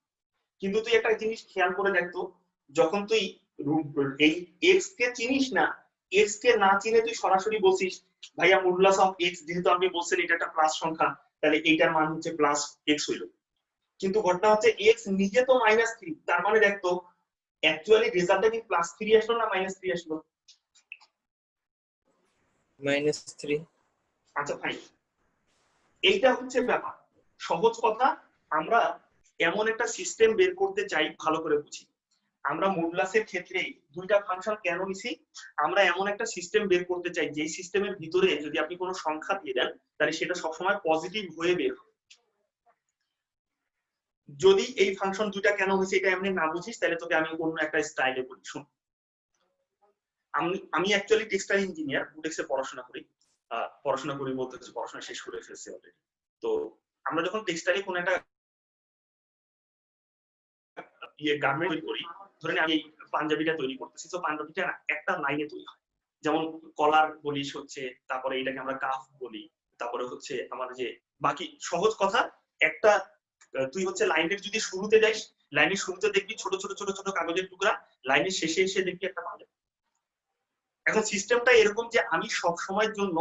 কিন্তু তুই একটা জিনিস খেয়াল করে দেখতো, যখন তুই এই এক্স কে চিনিস না, এক্স কে না চিনে তুই সরাসরি বলছিস ভাইয়া মডুলাস অফ এক্স, যেহেতু আপনি বলছেন এটা একটা প্লাস সংখ্যা তাহলে এইটার মান হচ্ছে প্লাস এক্স হইল, কিন্তু ঘটনা হচ্ছে এক্স নিজে তো -3, তার মানে দেখতো অ্যাকচুয়ালি রেজাল্টটা কি +3 আসলো না -3 আসলো? -3। আচ্ছা ফাইন, এইটা হচ্ছে ব্যাপার। সহজ কথা, আমরা এমন একটা সিস্টেম বের করতে চাই, ভালো করে বুঝি। আমরা মডুলাসের ক্ষেত্রে দুইটা ফাংশন কেন নিছি, আমরা এমন একটা সিস্টেম বের করতে চাই যে সিস্টেমের ভিতরে যদি আপনি কোনো সংখ্যা দিয়ে দেন তাহলে সেটা সবসময় পজিটিভ হয়ে বের হবে। যদি এই ফাংশন দুইটা কেন হয়েছে এটা এমনি না বুঝিস তাহলে তোকে আমি অন্য একটা স্টাইলে বলি। শুন, আমি অ্যাকচুয়ালি টেক্সটাইল ইঞ্জিনিয়ার, বুটেক্সে পড়াশোনা করি বলতে হচ্ছে পড়াশোনা শেষ করে ফেলছি অলরেডি। তো আমরা যখন টেক্সটাইলে কোনো একটা গার্মেন্ট তৈরি করি, ধরেন আমি পাঞ্জাবিটা তৈরি করতেছি, তো পাঞ্জাবিটা একটা লাইনে তৈরি হয়, যেমন কলার বলিস হচ্ছে, তারপরে এটাকে আমরা কাফ বলি, তারপরে হচ্ছে আমার যে বাকি সহজ কথা, একটা তুই হচ্ছে লাইনের যদি শুরুতে যাস, লাইনের শুরুতে দেখবি ছোট ছোট ছোট ছোট কাগজের টুকরা, লাইনের শেষে এসে দেখবি একটা পাঞ্জাবি। এখন সিস্টেমটা এরকম যে আমি সব সময়ের জন্য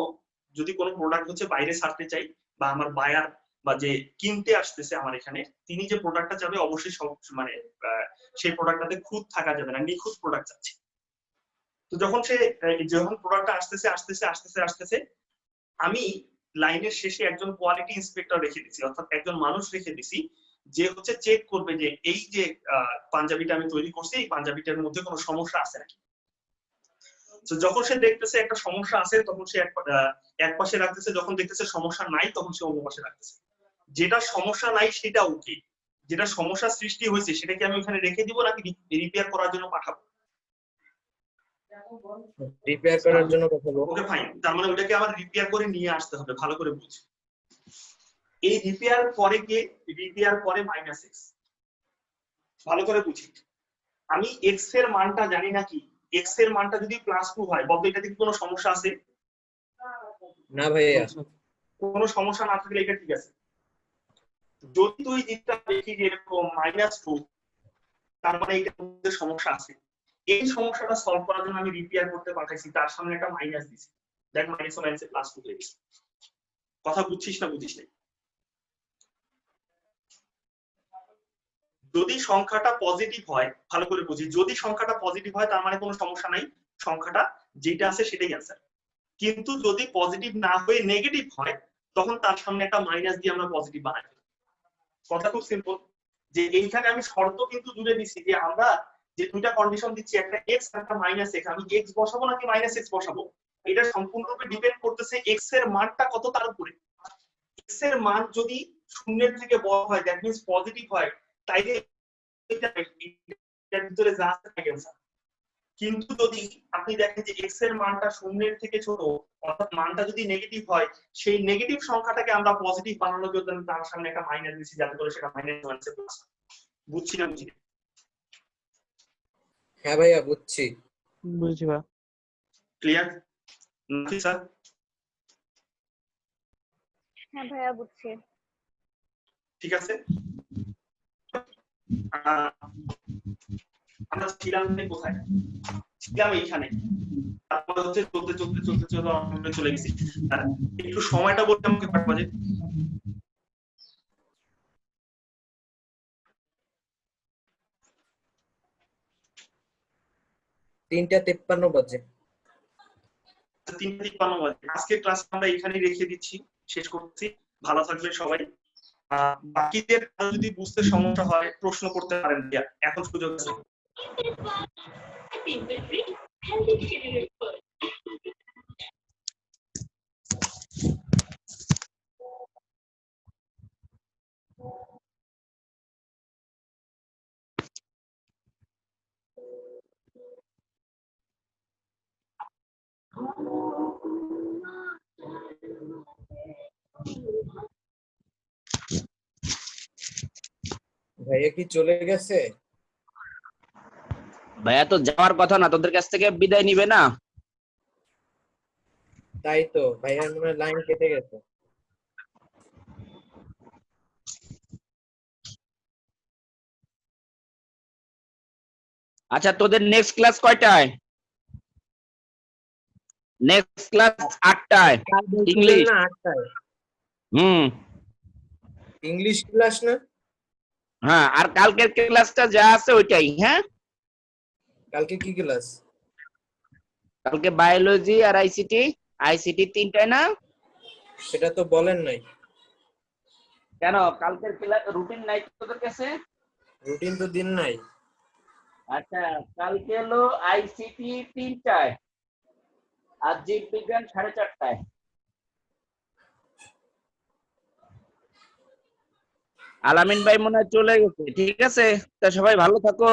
যদি কোনো প্রোডাক্ট হচ্ছে বাইরে ছাড়তে চাই, বা আমার বায়ার বা যে কিনতে আসতেছে আমার এখানে, তিনি যে প্রোডাক্টটা চাবে অবশ্যই সব মানে সেই প্রোডাক্টটাতে খুঁত থাকা যাবে না, নিখুঁত প্রোডাক্ট চাচ্ছে। তো যখন প্রোডাক্টটা আসতেছে আমি লাইনের শেষে একজন কোয়ালিটি ইন্সপেক্টর রেখে দিছি, অর্থাৎ একজন মানুষ রেখে দিছি যে হচ্ছে চেক করবে যে এই যে পাঞ্জাবিটা আমি তৈরি করছি এই পাঞ্জাবিটার মধ্যে কোনো সমস্যা আছে নাকি। তো যখন সে দেখতেছে একটা সমস্যা আছে তখন সে এক পাশে রাখতেছে, যখন দেখতেছে সমস্যা নাই তখন সে অন্য পাশে রাখতেছে। যেটা সমস্যা নাই সেটা ওকে, যেটা সমস্যা সৃষ্টি হয়েছে সেটাকে আমি ওখানে রেখে দিব নাকি রিপেয়ার করার জন্য পাঠাবো? রিপেয়ার করার জন্য পাঠাবো। ওকে ফাইন, তার মানে ওটাকে আবার রিপেয়ার করে নিয়ে আসতে হবে, ভালো করে বুঝ। এই রিপেয়ার করে কে? রিপেয়ার করে মাইনাস এক্স। ভালো করে বুঝি, আমি এক্স এর মানটা জানি নাকি, এক্স এর মানটা যদি +2 হয়, বলতো এটাতে কি কোনো সমস্যা আছে? না ভাইয়া, কোনো সমস্যা না থাকলে এটা ঠিক আছে। যদি তুই জিনিসটা দেখি যে এরকম -2, তার মানে এটার মধ্যে সমস্যা আছে। এই সমস্যাটা সলভ করার জন্য আমি রিপেয়ার করতে পাঠাইছি, তার সামনে একটা মাইনাস দিছি, দেখ মাইনাস ও মাইনাসে +2 হয়ে গেছে। কথা বুঝছিস না বুঝিস না? যদি সংখ্যাটা পজিটিভ হয়, ভালো করে বুঝি, যদি সংখ্যাটা পজিটিভ হয় তার মানে কোনো সমস্যা নাই, সংখ্যাটা যেটা আছে সেটাই অ্যান্সার। কিন্তু যদি পজিটিভ না হয়ে নেগেটিভ হয় তখন তার সামনে একটা মাইনাস দিয়ে আমরা পজিটিভ বানাই। কথা খুব সিম্পল, যে এইখানে আমি শর্ত কিন্তু জুড়ে দিচ্ছি যে আমরা যে দুইটা কন্ডিশন দিচ্ছি, একটা এক্স আর একটা মাইনাস এক্স, আমি এক্স বসাবো নাকি মাইনাস এক্স বসাবো এটা সম্পূর্ণরূপে ডিপেন্ড করতেছে এক্স এর মানটা কত তার উপরে। এক্স এর মান যদি শূন্যের থেকে বড় হয়, দ্যাট মিন্স পজিটিভ হয়, তাইলে এটার ভিতরে যা আছে তাই অ্যান্সার। কিন্তু যদি আপনি দেখেন যে এক্স এর মানটা শূন্যের থেকে ছোট, অর্থাৎ মানটা যদি নেগেটিভ হয়, সেই নেগেটিভ সংখ্যাটাকে আমরা পজিটিভ বানানোর জন্য তার সামনে একটা মাইনাস দিচ্ছি যাতে করে সেটা -1 প্লাস। বুঝছি না বুঝি? হ্যাঁ ভাইয়া বুঝছি। বুঝছি ভাই। ক্লিয়ার নাকি স্যার? হ্যাঁ ভাইয়া বুঝছি। ঠিক আছে, আমরা ছিলাম কোথায়? ছিলাম এইখানে, তারপরে হচ্ছে চলতে চলতে চলতে চলতে আমরা চলে গেছি। একটু সময়টা বলতে আমাকে কত বাজে? 3:53 বাজে। 3:53 বাজে। আজকের ক্লাস আমরা এখানেই রেখে দিচ্ছি, শেষ করছি। ভালো থাকবেন সবাই। বাকিদের যদি বুঝতে সমস্যা হয় প্রশ্ন করতে পারেন, এখন সুযোগ আছে। ভাইয়া কি চলে গেছে? ভাইয়া তো যাওয়ার কথা না, তোদের কাছ থেকে বিদায় নিবে না? তাই তো, ভাইয়ার মনে হয় লাইন কেটে গেছে। আচ্ছা, তোদের নেক্সট ক্লাস কয়টায়? নেক্সট ক্লাস 8টায় ইংলিশ। না 8টায় ইংলিশ ক্লাস না? হ্যাঁ, আর কালকের ক্লাসটা যা আছে ওইটাই। হ্যাঁ, কালকে কি ক্লাস? কালকে বায়োলজি আর আইসিটি। আইসিটি 3টায় না? সেটা তো বলেন নাই। কেন, কালকের ক্লাস রুটিন নাই তোদের কাছে? রুটিন তো দিন নাই। আচ্ছা, কালকে হলো আইসিটি 3টায় আর জীববিজ্ঞান 4:30টায়। আলামিন ভাই মনে হয় চলে গেছে। ঠিক আছে, তা সবাই ভালো থাকো।